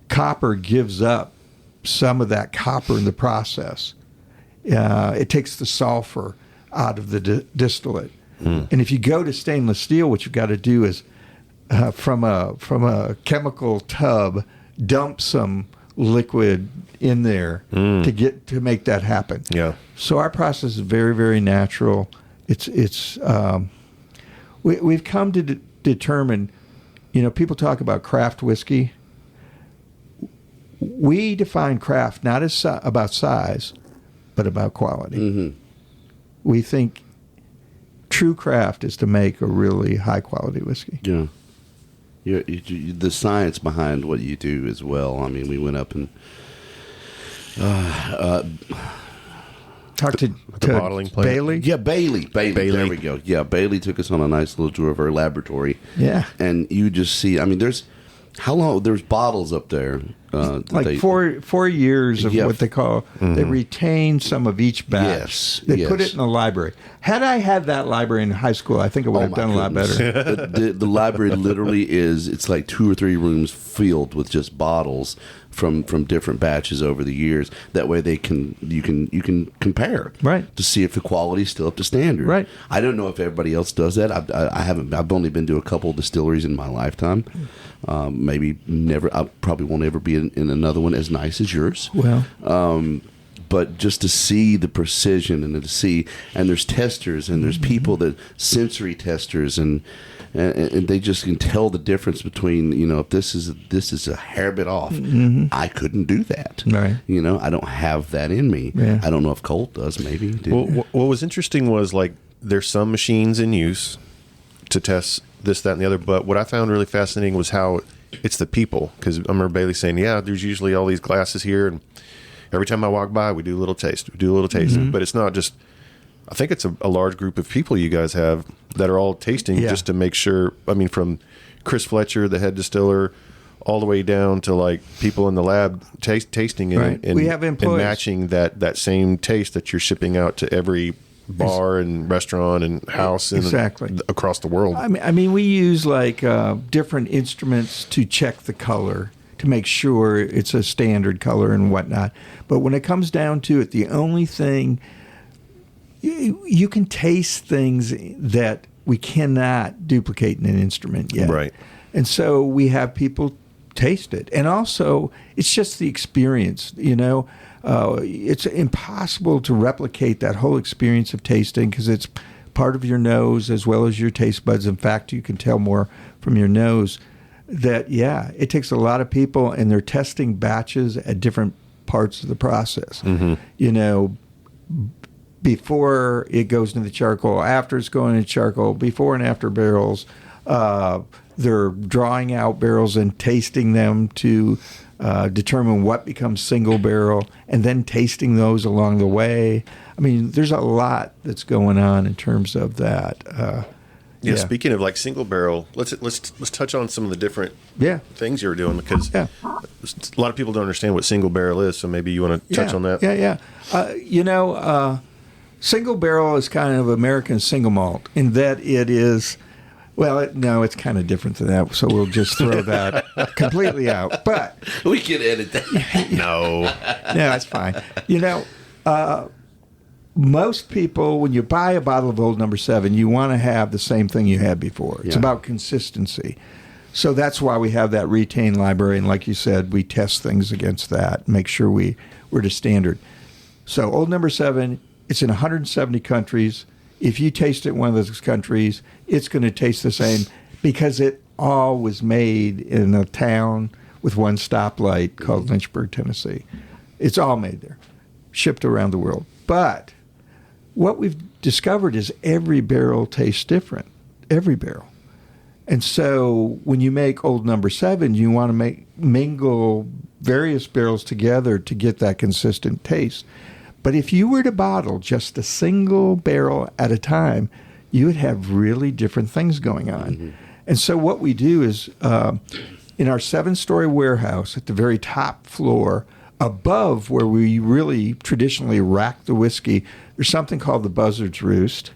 copper gives up some of that copper in the process. It takes the sulfur out of the distillate. And if you go to stainless steel, what you've got to do is from a chemical tub, dump some liquid in there to make that happen. So our process is very, very natural. We've come to determine, people talk about craft whiskey. We define craft not as about size, but about quality. We think true craft is to make a really high quality whiskey. The science behind what you do as well. I mean, we went up and talked to bottling plant. Bailey. Bailey. There we go. Bailey took us on a nice little tour of her laboratory. And you just see. I mean, there's bottles up there. Like 4 years of what they call, they retain some of each batch. They put it in the library. Had I had that library in high school, I think I would have done a lot better. The library literally it's like 2 or 3 rooms filled with just bottles from different batches over the years. That way you can compare to see if the quality's still up to standard. I don't know if everybody else does that. I've only been to a couple of distilleries in my lifetime. Maybe never. I probably won't ever be in another one as nice as yours. but just to see the precision and there's testers and there's people that sensory testers and they just can tell the difference between, if this is a hair bit off, I couldn't do that. Right. I don't have that in me. Yeah. I don't know if Colt does, maybe. Well, what was interesting was, like, there's some machines in use to test this, that, and the other, but what I found really fascinating was how it's the people. Because I remember Bailey saying, yeah, there's usually all these glasses here, and every time I walk by, we do a little taste. But it's not just, I think it's a large group of people you guys have that are all tasting just to make sure. I mean, from Chris Fletcher, the head distiller, all the way down to like people in the lab tasting and we have employees. And matching that same taste that you're shipping out to every bar and restaurant and house and across the world. I mean, we use like different instruments to check the color to make sure it's a standard color and whatnot. But when it comes down to it, the only thing, you can taste things that we cannot duplicate in an instrument yet. Right. And so we have people taste it. And also, it's just the experience, it's impossible to replicate that whole experience of tasting because it's part of your nose as well as your taste buds. In fact, you can tell more from your nose that, it takes a lot of people, and they're testing batches at different parts of the process. Before it goes into the charcoal, after it's going into charcoal, before and after barrels. They're drawing out barrels and tasting them to determine what becomes single barrel, and then tasting those along the way. I mean, there's a lot that's going on in terms of that. Speaking of like single barrel, let's touch on some of the different things you were doing, because a lot of people don't understand what single barrel is. So maybe you want to touch on that. Single barrel is kind of American single malt in that it is. Well, no, it's kind of different than that, so we'll just throw that completely out. But we can edit that. No, it's fine. Most people, when you buy a bottle of Old Number 7, you want to have the same thing you had before. It's about consistency. So that's why we have that retain library, and like you said, we test things against that, make sure we're to standard. So Old Number 7, it's in 170 countries. If you taste it in one of those countries, it's going to taste the same because it all was made in a town with one stoplight called Lynchburg, Tennessee. It's all made there, shipped around the world. But what we've discovered is every barrel tastes different, every barrel. And so when you make Old Number 7, you want to mingle various barrels together to get that consistent taste. But if you were to bottle just a single barrel at a time, you would have really different things going on. Mm-hmm. And so what we do is in our 7-story warehouse at the very top floor, above where we really traditionally rack the whiskey, there's something called the Buzzard's Roost.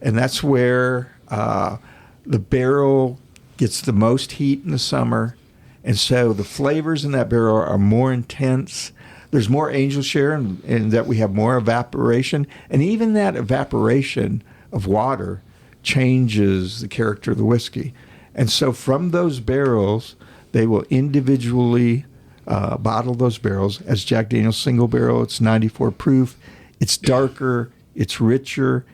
And that's where the barrel gets the most heat in the summer. And so the flavors in that barrel are more intense. There's more angel share in that we have more evaporation. And even that evaporation of water changes the character of the whiskey. And so from those barrels, they will individually bottle those barrels. As Jack Daniel single barrel, it's 94 proof. It's darker, it's richer,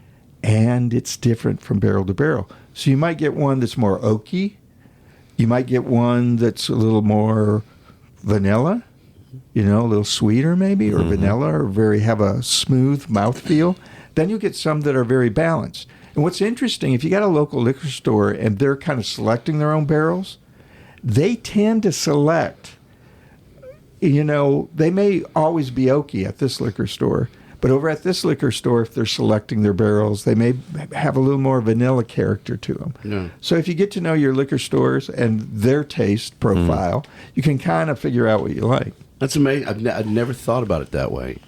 and it's different from barrel to barrel. So you might get one that's more oaky. You might get one that's a little more vanilla. A little sweeter maybe, or vanilla, or have a smooth mouthfeel. Then you get some that are very balanced. And what's interesting, if you got a local liquor store and they're kind of selecting their own barrels, they tend to select, they may always be oaky at this liquor store, but over at this liquor store, if they're selecting their barrels, they may have a little more vanilla character to them. Yeah. So if you get to know your liquor stores and their taste profile, you can kind of figure out what you like. That's amazing. I've never thought about it that way.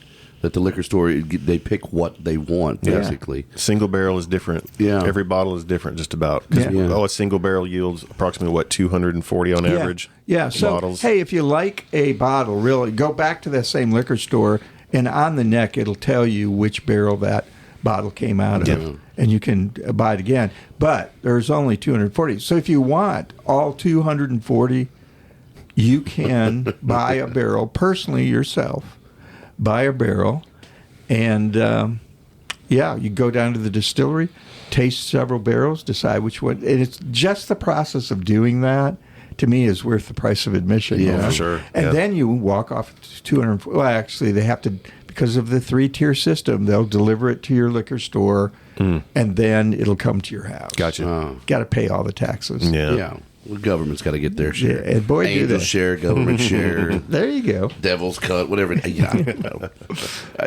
That the liquor store, they pick what they want, basically. Yeah. Single barrel is different. Yeah. Every bottle is different, just about. A single barrel yields approximately, 240 on average? Yeah, so, bottles. Hey, if you like a bottle, really, go back to that same liquor store, and on the neck, it'll tell you which barrel that bottle came out of. And you can buy it again. But there's only 240. So if you want all 240, you can buy a barrel personally yourself buy a barrel, and you go down to the distillery, taste several barrels, decide which one. And it's just the process of doing that, to me, is worth the price of admission. Yeah, you know? for sure. And Yeah. then you walk off 200. Well, actually, they have to, because of the 3-tier system, they'll deliver it to your liquor store, and then it'll come to your house. Gotcha. Got to pay all the taxes. Yeah. Yeah. The government's got to get their share. Yeah, and boy, do Angel they. share, government share, There you go. devil's cut, whatever. Yeah, I don't know.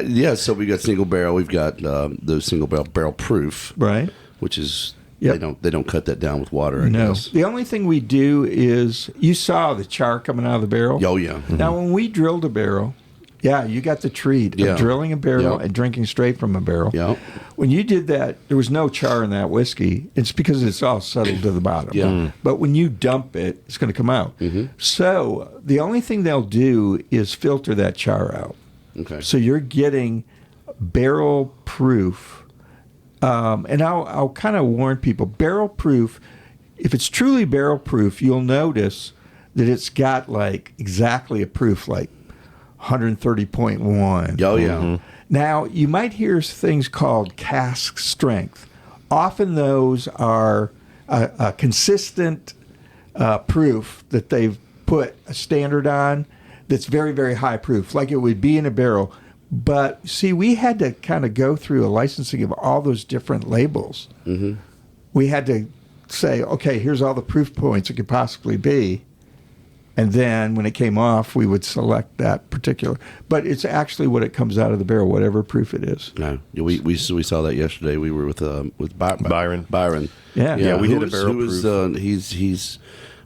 Yeah. So we got single barrel. We've got the single barrel proof, Right. which is Yep. they don't cut that down with water. I No. guess. The only thing we do is, you saw the char coming out of the barrel. Oh yeah. Now, when we drilled a barrel, you got the treat Yeah. of drilling a barrel Yep. and drinking straight from a barrel. Yeah. When you did that, there was no char in that whiskey. It's because it's all settled to the bottom. Yeah. But when you dump it, it's going to come out. So the only thing they'll do is filter that char out. Okay. So you're getting barrel proof. And I'll kind of warn people, barrel proof, if it's truly barrel proof, you'll notice that it's got like exactly a proof, like 130.1. Oh yeah. Now, you might hear things called cask strength. Often those are a consistent proof that they've put a standard on that's very, very high proof, like it would be in a barrel. But see, we had to kind of go through a licensing of all those different labels. We had to say, okay, here's all the proof points it could possibly be. And then when it came off, we would select that particular. But it's actually what it comes out of the barrel, whatever proof it is. No, we saw that yesterday. We were with Byron. Byron. Yeah. Yeah, we who did a was- barrel who was, proof. He's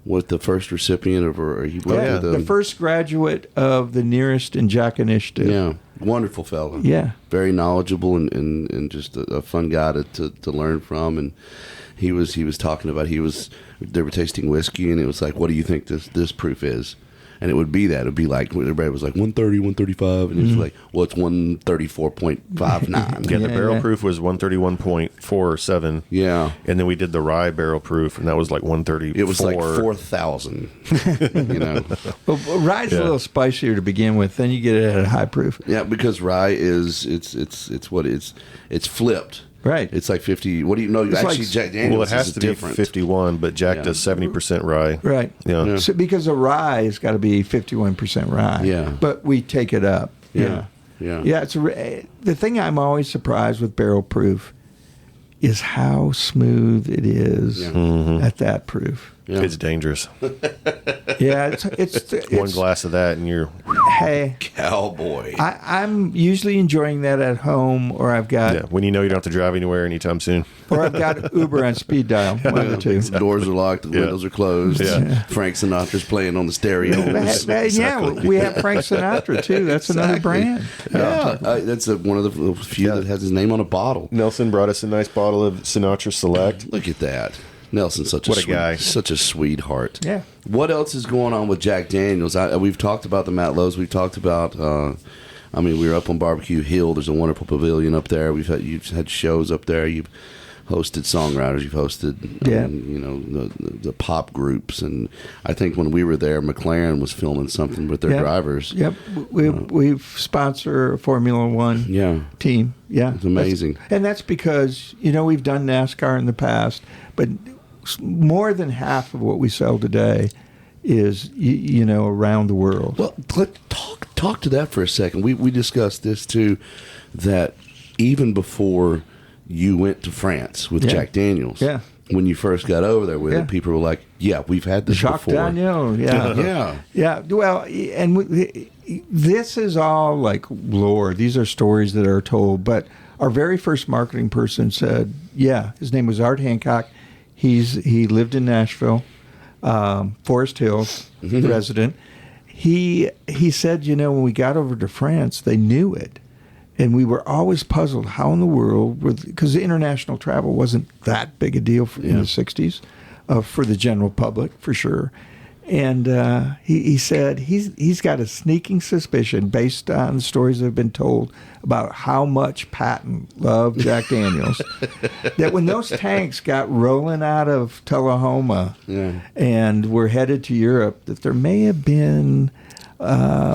what, the first recipient of, or he went Yeah. to The first graduate of the Nearest and Jack Initiative. Yeah, wonderful fellow. Yeah. Very knowledgeable and just a fun guy to learn from. And he was talking about, they were tasting whiskey, and it was like, what do you think this proof is? And it would be that. It would be like, everybody was like 130, 135, and it's like, well, it's 134.59. Yeah, the barrel yeah. proof was 131.47. Yeah. And then we did the rye barrel proof, and that was like 134. It was like 4,000. You know? Well, rye's a little spicier to begin with. Then you get it at a high proof. Yeah, because rye is it's flipped. Right. It's like 50. What do you know? It's Actually, like- Jack Daniels Well, it has is to be different. 51, but Jack Yeah. does 70% rye. Right. Yeah. So because a rye has got to be 51% rye. Yeah. But we take it up. Yeah. Yeah. Yeah. The thing I'm always surprised with barrel proof is how smooth it is Yeah. at that proof. Yeah. It's dangerous. Yeah. It's One glass of that, and you're Hey, Cowboy. I'm usually enjoying that at home, or I've got when you know you don't have to drive anywhere anytime soon. or I've got Uber on speed dial. One of the two. The doors are locked. The windows are closed. Yeah. Frank Sinatra's playing on the stereo. Yeah, we have Frank Sinatra too. That's another brand. Yeah, that's one of the few that has his name on a bottle. Nelson brought us a nice bottle of Sinatra Select. Look at that. Nelson's such What a sweet, guy. such a sweetheart. Yeah. What else is going on with Jack Daniels? We've talked about the Matt Lowe's. We've talked about. We were up on Barbecue Hill. There's a wonderful pavilion up there. You've had shows up there. You've hosted songwriters. You've hosted, the pop groups. And I think when we were there, McLaren was filming something with their Yep. drivers. Yep. We sponsor a Formula One Yeah. team. Yeah. It's amazing. And that's because, we've done NASCAR in the past, but more than half of what we sell today is, around the world. Well, talk to that for a second. We discussed this too, that even before you went to France with Yeah. Jack Daniels, Yeah. when you first got over there with Yeah. it, people were like, "Yeah, we've had this Jacques before." Daniel, yeah. Yeah. Yeah, well, and this is all like lore. These are stories that are told. But our very first marketing person said, yeah, his name was Art Hancock. He lived in Nashville, Forest Hills resident. He said, when we got over to France, they knew it. And we were always puzzled how in the world, because international travel wasn't that big a deal in the 60s for the general public, for sure. And he said he's got a sneaking suspicion based on the stories that have been told about how much Patton loved Jack Daniels, that when those tanks got rolling out of Tullahoma and were headed to Europe, that there may have been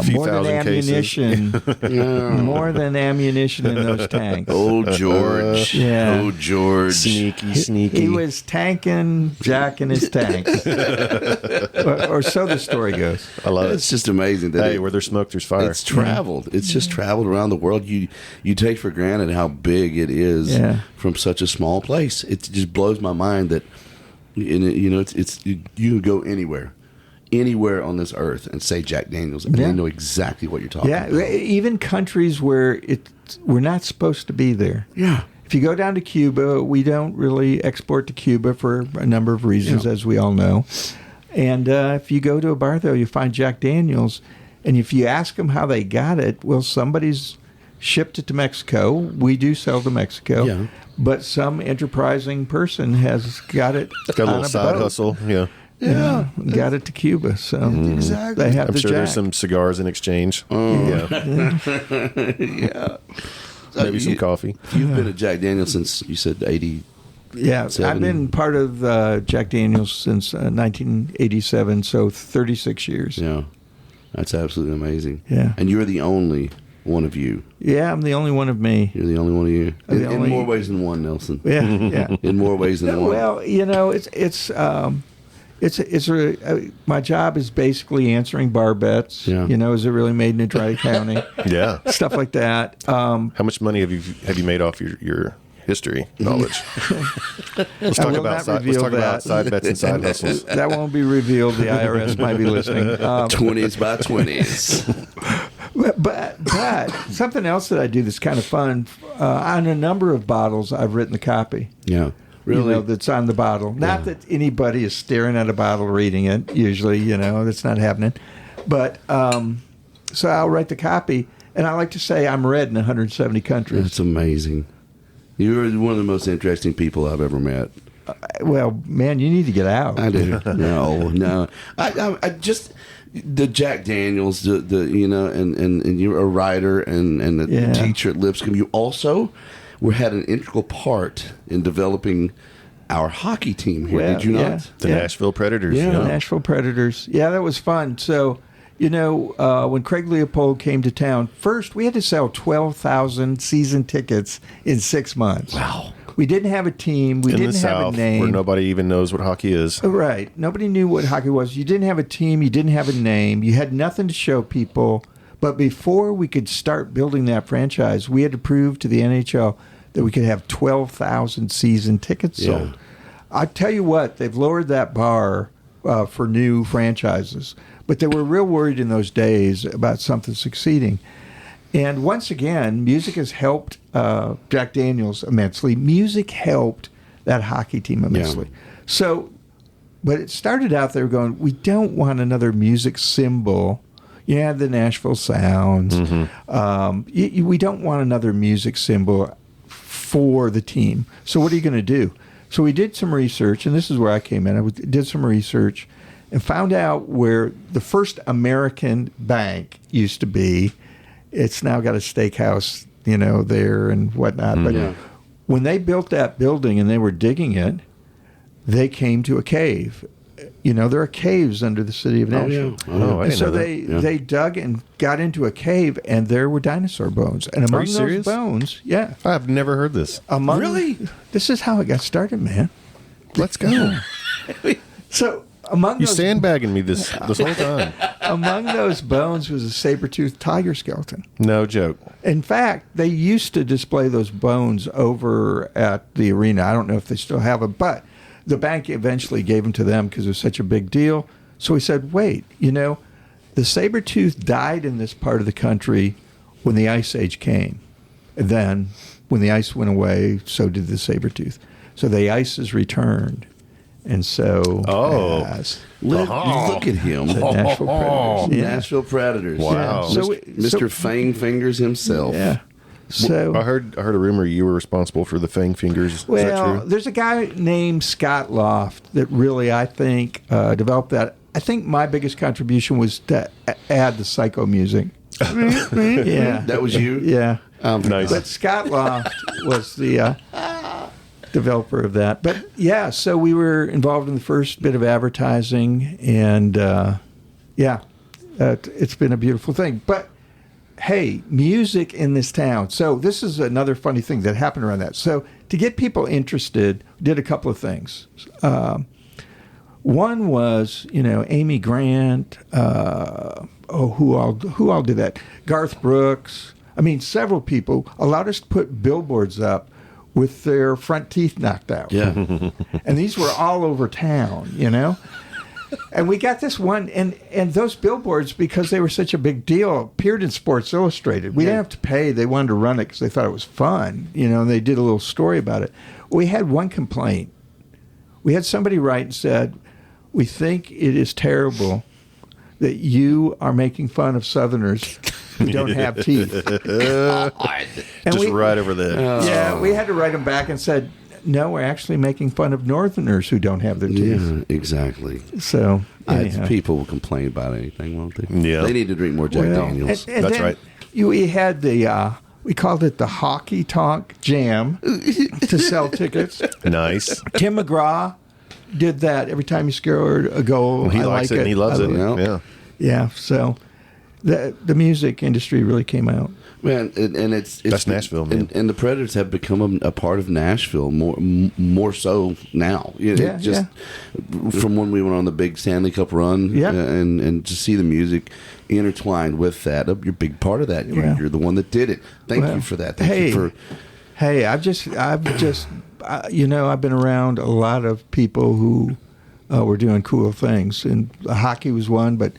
Few more than thousand cases. ammunition. More than ammunition in those tanks. Old George. Yeah. Old George. Sneaky. He was tanking Jack in his tanks. or so the story goes. I love It's it. just amazing that Hey, where there's smoke, there's fire. it's traveled. It's just traveled around the world. You take for granted how big it is from such a small place. It just blows my mind that you can go anywhere on this earth and say Jack Daniels, and they know exactly what you're talking about. Yeah, even countries where we're not supposed to be there. Yeah. If you go down to Cuba, we don't really export to Cuba for a number of reasons, as we all know. And if you go to a bar, though, you find Jack Daniels, and if you ask them how they got it, well, somebody's shipped it to Mexico. We do sell to Mexico. Yeah. But some enterprising person has got it Got a on little side boat. hustle. Yeah. Yeah. Got it to Cuba. So Exactly. they have I'm the sure Jack. there's some cigars in exchange. Yeah. Yeah. Maybe some coffee. You've been at Jack Daniels since, you said, 80. Yeah, I've been part of Jack Daniels since 1987, so 36 years. Yeah. That's absolutely amazing. Yeah. And you're the only one of you. Yeah, I'm the only one of me. You're the only one of you. I'm the In only- more ways than one, Nelson. Yeah, yeah. In more ways than one. Well, my job is basically answering bar bets. Yeah. Is it really made in Dry County? Yeah. Stuff like that. How much money have you made off your history knowledge? Let's talk will about not reveal about that. side bets and side hustles. That won't be revealed. The IRS might be listening. 20s by 20s. But something else that I do that's kind of fun, on a number of bottles, I've written the copy. Yeah. Really? That's on the bottle. Not that anybody is staring at a bottle reading it, usually, that's not happening. But, so I'll write the copy, and I like to say I'm read in 170 countries. That's amazing. You're one of the most interesting people I've ever met. Well, man, you need to get out. I do. No. I just the Jack Daniels, and you're a writer and a teacher at Lipscomb. You also had an integral part in developing our hockey team here. Well, did you not? yeah. The Nashville Predators. Yeah. Yeah. Nashville Predators. Yeah, that was fun. So, when Craig Leopold came to town, first we had to sell 12,000 season tickets in 6 months. Wow. We didn't have a team. We In didn't the have South, a name. where nobody even knows what hockey is. Right. Nobody knew what hockey was. You didn't have a team. You didn't have a name. You had nothing to show people. But before we could start building that franchise, we had to prove to the NHL that we could have 12,000 season tickets sold. Yeah. I tell you what, they've lowered that bar for new franchises. But they were real worried in those days about something succeeding. And once again, music has helped Jack Daniels immensely. Music helped that hockey team immensely. Yeah. So, but it started out there going, we don't want another music symbol. You had the Nashville Sounds. Mm-hmm. We don't want another music symbol for the team. So what are you going to do? So we did some research, and this is where I came in. I did some research and found out where the first American bank used to be. It's now got a steakhouse, there and whatnot. But when they built that building and they were digging it, they came to a cave. There are caves under the city of Nashville. Oh, I And didn't so know that. they dug and got into a cave, and there were dinosaur bones. And among you those serious? bones, yeah. I've never heard this. Really? This is how it got started, man. Let's go. So among You those, sandbagging me this whole time. among those bones was a saber-toothed tiger skeleton. No joke. In fact, they used to display those bones over at the arena. I don't know if they still have it, but the bank eventually gave them to them because it was such a big deal. So we said, wait, the saber-tooth died in this part of the country when the Ice Age came. And then when the ice went away, so did the saber-tooth. So the ice has returned. And so has Look at him. the Nashville Predators. Yeah. Nashville Predators. Wow. So Mr. Fang Fingers himself. Yeah. So I heard a rumor you were responsible for the Fang Fingers. Is that well, true? there's a guy named Scott Loft that really, I think, developed that. I think my biggest contribution was to add the psycho music. Yeah. That was you? Yeah. Nice. But Scott Loft was the developer of that. But yeah, so we were involved in the first bit of advertising, and It's been a beautiful thing. But hey, music in this town. So this is another funny thing that happened around that. So to get people interested, did a couple of things. One was, Amy Grant. Who all did that? Garth Brooks. I mean, several people allowed us to put billboards up with their front teeth knocked out. Yeah. And these were all over town, And we got this one, and those billboards, because they were such a big deal, appeared in Sports Illustrated. We didn't have to pay. They wanted to run it because they thought it was fun, and they did a little story about it. We had one complaint. We had somebody write and said, "We think it is terrible that you are making fun of Southerners who don't have teeth." And Just right over there. Yeah, we had to write them back and said, "No, we're actually making fun of Northerners who don't have their teeth." Yeah, exactly. So anyhow. People will complain about anything, won't they? Yeah. They need to drink more Jack Daniels. And That's then right. We had we called it the Hockey Tonk Jam to sell tickets. Nice. Tim McGraw did that every time he scored a goal. He likes it and he loves it. Yeah. Yeah, so the music industry really came out. Man, and it's That's Nashville, man. And the Predators have become a part of Nashville more so now. From when we went on the big Stanley Cup run, Yeah. and to see the music intertwined with that, you're a big part of that. You're the one that did it. Thank you for that. Thank you for. Hey, I've just I've been around a lot of people who were doing cool things, and hockey was one, but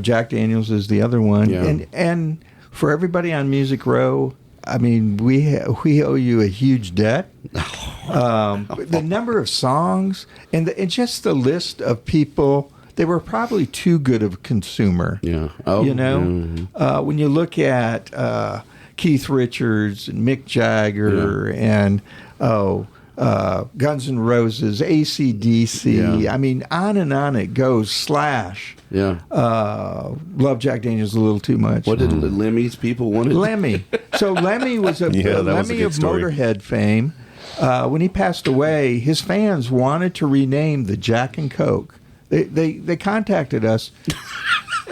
Jack Daniels is the other one, Yeah. and for everybody on Music Row, I mean, we owe you a huge debt. The number of songs and just the list of people, they were probably too good of a consumer. Yeah. Oh, when you look at Keith Richards and Mick Jagger and Guns N' Roses, AC/DC. Yeah. I mean, on and on it goes. Slash. Yeah. Love Jack Daniels a little too much. What did Lemmy's people wanted? Lemmy. So Lemmy was a Lemmy of Motorhead fame. When he passed away, his fans wanted to rename the Jack and Coke. They contacted us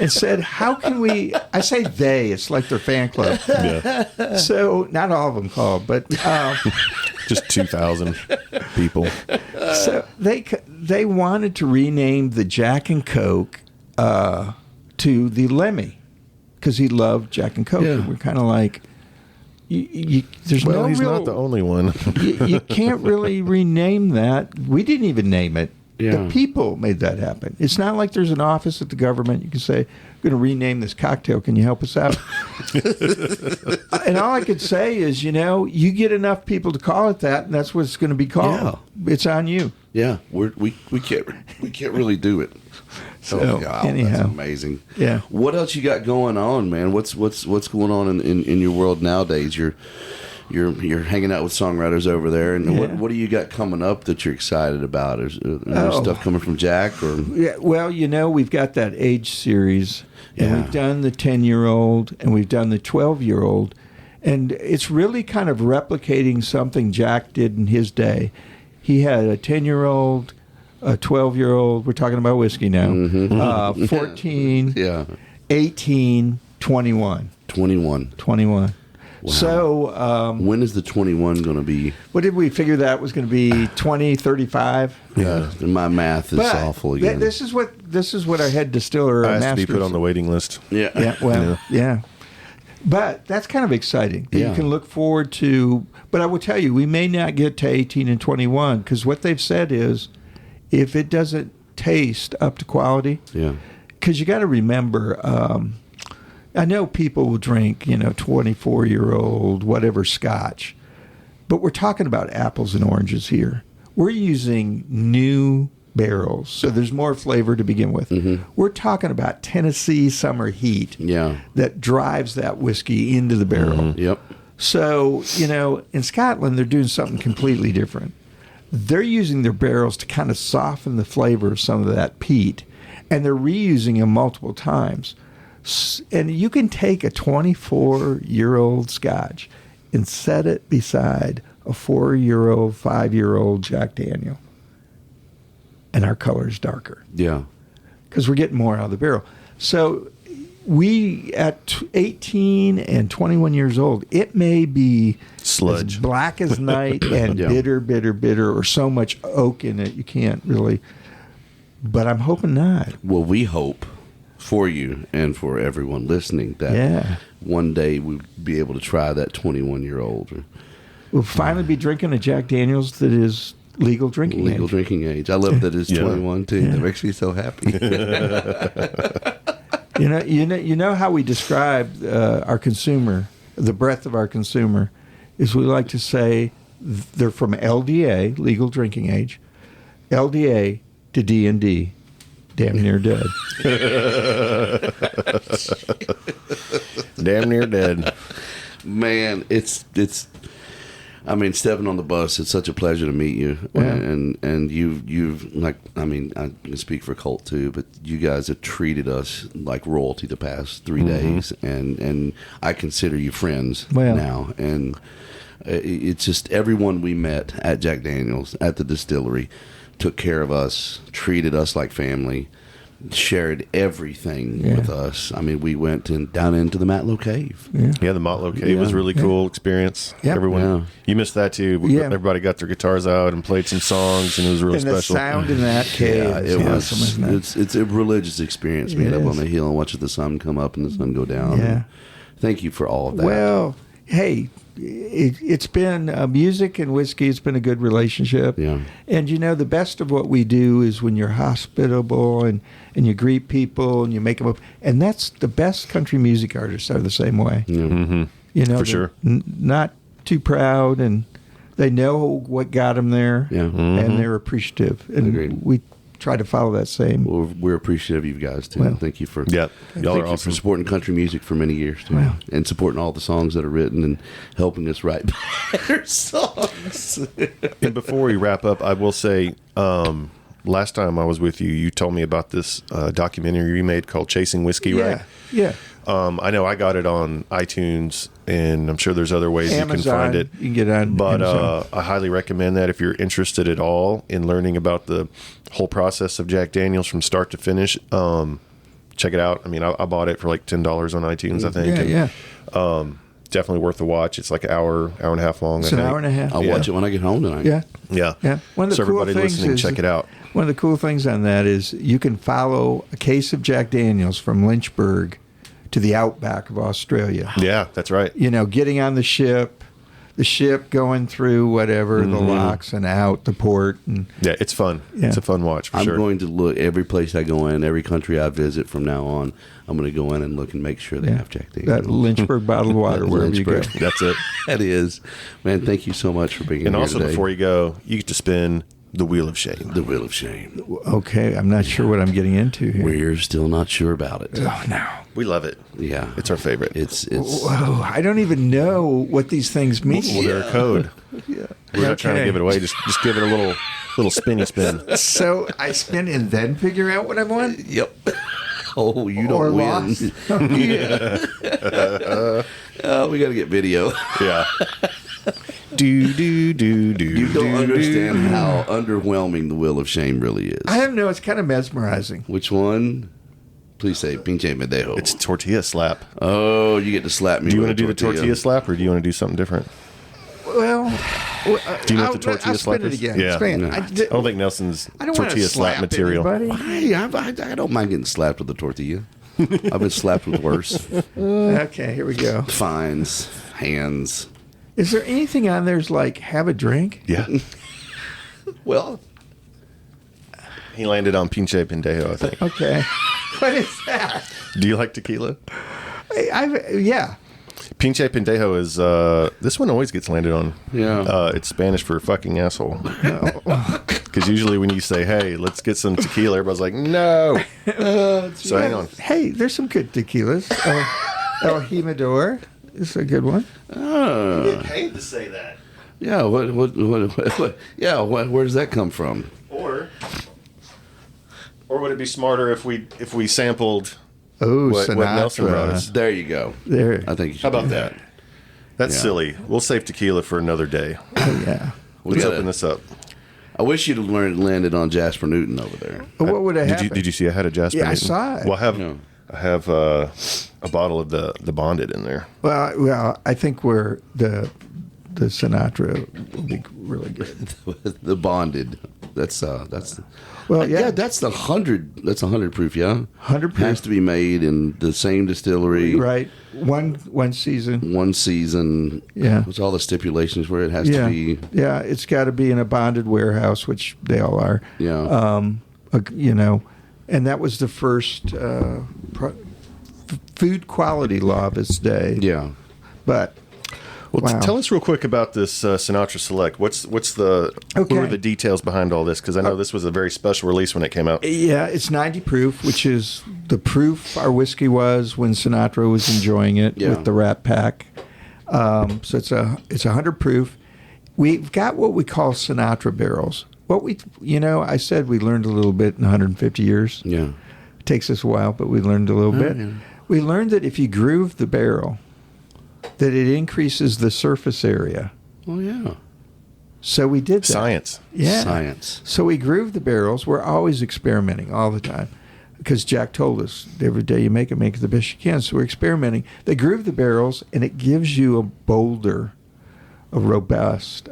and said, "How can we?" I say they. It's like their fan club. Yeah. So not all of them called, but Just 2,000 people. so they wanted to rename the Jack and Coke to the Lemmy because he loved Jack and Coke. Yeah. And we're kind of like, there's Well, no he's real, not the only one. you can't really rename that. We didn't even name it. Yeah. The people made that happen. It's not like there's an office at the government. You can say, "I'm going to rename this cocktail. Can you help us out?" And all I could say is, you get enough people to call it that, and that's what it's going to be called. Yeah. It's on you. Yeah, we can't really do it. So, wow, anyhow. that's amazing. Yeah. What else you got going on, man? What's going on in your world nowadays? You're hanging out with songwriters over there, and Yeah. what do you got coming up that you're excited about? Is there stuff coming from Jack? Or Yeah, well, we've got that age series, and Yeah. we've done the 10-year-old, and we've done the 12-year-old, and it's really kind of replicating something Jack did in his day. He had a 10-year-old, a 12-year-old. We're talking about whiskey now. 14, yeah, 18, 21. 21. Wow. So When is the 21 going to be? what did we figure that was going to be? 20, 35? Yeah, my math is But awful again. this is what our head distiller I has to master be put on the waiting list. yeah, Yeah, well, yeah. But that's kind of exciting. Yeah. You can look forward to. But I will tell you, we may not get to 18 and 21 because what they've said is, if it doesn't taste up to quality, yeah. because you got to remember, I know people will drink, 24-year-old whatever Scotch, but we're talking about apples and oranges here. We're using new barrels, so there's more flavor to begin with. Mm-hmm. We're talking about Tennessee summer heat Yeah. that drives that whiskey into the barrel. Mm-hmm. Yep. So, in Scotland, they're doing something completely different. They're using their barrels to kind of soften the flavor of some of that peat, and they're reusing them multiple times. And you can take a 24-year-old Scotch and set it beside a 4-year-old, 5-year-old Jack Daniel, and our color is darker Yeah. because we're getting more out of the barrel. So, we at 18 and 21 years old, it may be Sludge. as black as night and bitter, or so much oak in it you can't really. But I'm hoping not. Well, we hope for you and for everyone listening that one day we'll be able to try that 21-year-old. We'll finally be drinking a Jack Daniels that is legal drinking age. I love that it's 21 too. That makes me so happy. You know how we describe our consumer, the breadth of our consumer, is we like to say they're from LDA, legal drinking age, LDA to D&D, damn near dead. Damn near dead. Man, it's. I mean, stepping on the bus, it's such a pleasure to meet you. Yeah. And you've like, I mean, I can speak for Colt too, but you guys have treated us like royalty the past 3 days, and I consider you friends now. And it's just everyone we met at Jack Daniel's, at the distillery, took care of us, treated us like family, shared everything with us. I mean, we went down into the Matlow Cave. Yeah, the Matlow Cave was really cool experience. Yep. Everyone, you missed that too. Everybody got their guitars out and played some songs, and it was really and special. The sound in that cave. It's a religious experience, being up on the hill and watching the sun come up and the sun go down. Yeah. Thank you for all of that. Well, hey, it's been music and whiskey. It's been a good relationship. Yeah. And the best of what we do is when you're hospitable and you greet people and you make them up. And that's the best country music artists are the same way. Mm-hmm. For sure. Not too proud, and they know what got them there. Yeah. And they're appreciative. And Agreed. we try to follow that same. Well, we're appreciative of you guys too. Well, thank you for y'all thank are you awesome. for supporting country music for many years too, and supporting all the songs that are written and helping us write better songs. And before we wrap up, I will say, last time I was with you, you told me about this documentary you made called Chasing Whiskey, right? Yeah. I know I got it on iTunes, and I'm sure there's other ways Amazon, you can find it. You can get it on But Amazon. I highly recommend that if you're interested at all in learning about the whole process of Jack Daniels from start to finish. Check it out. I mean, I bought it for like $10 on iTunes, I think. Definitely worth the watch. It's like an hour and a half long. It's an hour and a half. I'll watch it when I get home tonight. Yeah. One of the So cool everybody things listening, is, check it out. One of the cool things on that is you can follow a case of Jack Daniels from Lynchburg to the outback of Australia. Yeah, that's right. Getting on the ship going through whatever, the locks and out the port. And Yeah, it's fun. Yeah. It's a fun watch for I'm sure. going to look every place I go in, every country I visit from now on. I'm going to go in and look and make sure they have Jack Daniels. that Lynchburg bottled water wherever you go. Lynchburg. That's it. That is, man. Thank you so much for being And here also, today. before you go, you get to spin the Wheel of Shame. The Wheel of Shame. Okay, I'm not sure what I'm getting into here. We're still not sure about it. Oh, no. We love it. Yeah, It's our favorite. It's Whoa, I don't even know what these things mean. Well, they're a code. We're not trying to give it away. Just give it a little spinny spin. So I spin and then figure out what I want? Yep. Oh, you Or don't win. lost? We got to get video. Yeah. Do. You don't understand how underwhelming the Wheel of Shame really is. I don't know. It's kind of mesmerizing. Which one? Please say pinche medejo. It's tortilla slap. Oh, you get to slap me. Do you with want to a do the tortilla slap, or do you want to do something different? Well, Do you know what the tortilla I'll slap spin it is? again. Yeah. Spin it. No. I don't think Nelson's I don't want to tortilla slap material. anybody. I don't mind getting slapped with a tortilla. I've been slapped with worse. Okay, here we go. Fines, hands. Is there anything on there's like have a drink? Yeah. Well, He landed on pinche pendejo, I think. Okay. What is that? Do you like tequila? Yeah. Pinche pendejo is, this one always gets landed on. Yeah. It's Spanish for fucking asshole. Because usually when you say, hey, let's get some tequila, everybody's like, no. So hang on. Hey, there's some good tequilas. El Jimador is a good one. oh, get paid to say that. yeah. What yeah. Where does that come from? Or would it be smarter if we sampled Oh, what Nelson brought Sinatra. us? There you go. There. I think you should How about do that? That's Yeah. silly. We'll save tequila for another day. Oh, yeah. Let's gotta- open this up. I wish you'd have landed on Jasper Newton over there. What would have happened? Did you see I had a Jasper Yeah, I Newton? saw it. Well, I have Yeah. I have a bottle of the Bonded in there. Well, I think the Sinatra will be really good. The Bonded. That's Well, yeah. that's the 100. That's 100 proof. Yeah, 100 proof. has to be made in the same distillery. Right. One season. One season. Yeah. There's all the stipulations where it has Yeah. to be. Yeah, it's got to be in a bonded warehouse, which they all are. Yeah. And that was the first food quality law of its day. Yeah. But Well, wow. tell us real quick about this Sinatra Select. What were the details behind all this? Because I know this was a very special release when it came out. Yeah, it's 90 proof, which is the proof our whiskey was when Sinatra was enjoying it with the Rat Pack. So it's 100 proof. We've got what we call Sinatra barrels. I said we learned a little bit in 150 years. Yeah. It takes us a while, but we learned a little bit. Yeah. We learned that if you groove the barrel, that it increases the surface area. Oh yeah. So we did that. Science. Yeah. Science. So we groove the barrels. We're always experimenting all the time because Jack told us every day you make it the best you can. So we're experimenting. They groove the barrels, and it gives you a bolder, a robust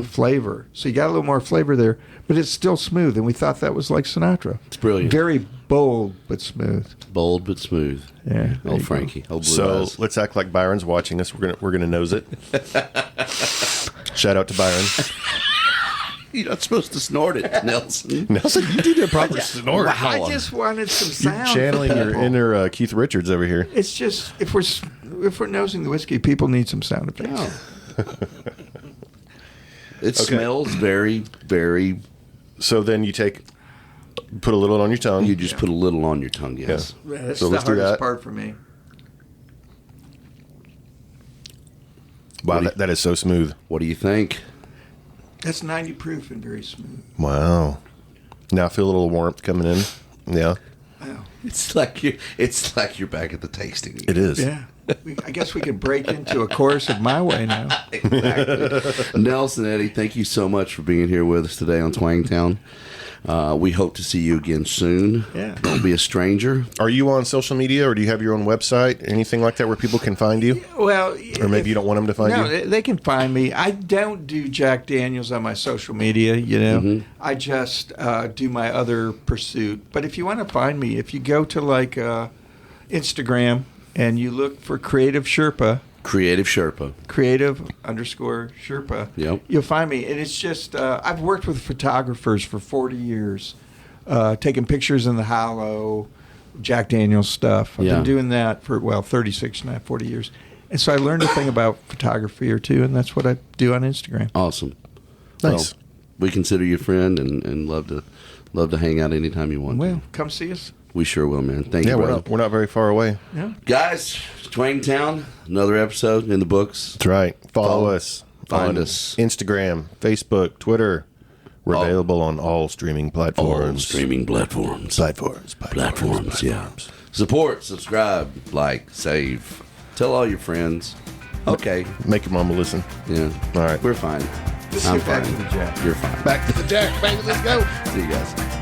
flavor. So you got a little more flavor there, but it's still smooth, and we thought that was like Sinatra. It's brilliant. Very bold but smooth. Bold but smooth. Yeah. Old Frankie. Old Blue So Eyes. let's act like Byron's watching us. We're gonna nose it. Shout out to Byron. You're not supposed to snort it, Nelson. Nelson, you did a proper snort. I just wanted some You're sound. channeling for your people. inner Keith Richards over here. It's just if we're nosing the whiskey, people need some sound effects. Oh. It smells very, very. So then you put a little on your tongue. You just put a little on your tongue. Yes. That's So the let's do hardest that. part for me. Wow, that is so smooth. What do you think? That's 90 proof and very smooth. Wow. Now I feel a little warmth coming in. Yeah, Wow. It's like you're back at the tasting. it is. Yeah. I guess we could break into a chorus of My Way now. Exactly. Nelson Eddy, thank you so much for being here with us today on Twangtown. We hope to see you again soon. Yeah. Don't be a stranger. Are you on social media, or do you have your own website, anything like that, where people can find you? Well, Or maybe you don't want them to find you? No, they can find me. I don't do Jack Daniels on my social media, I just do my other pursuit. But if you want to find me, if you go to Instagram and you look for Creative Sherpa, creative_Sherpa. Yep. You'll find me. And it's just, I've worked with photographers for 40 years, taking pictures in the hollow, Jack Daniels stuff. I've Yeah. been doing that for, 36, not 40 years. And so I learned a thing about photography or two, and that's what I do on Instagram. Awesome. Nice. Well, we consider you a friend and love to hang out anytime you want. Well, come see us. We sure will, man. Thank Yeah, you, we're brother. not very far away. Yeah. Guys, Twangtown, another episode in the books. That's right. Follow Follow- us. find on us. Instagram, Facebook, Twitter. We're available on all streaming All platforms. streaming platforms. Platforms. Yeah. Support, subscribe, like, save. Tell all your friends. Okay. Make your mama listen. Yeah. All right. We're fine. Let's I'm get back fine. to the Jack. You're fine. Back to the Jack. Baby, let's go. See you guys.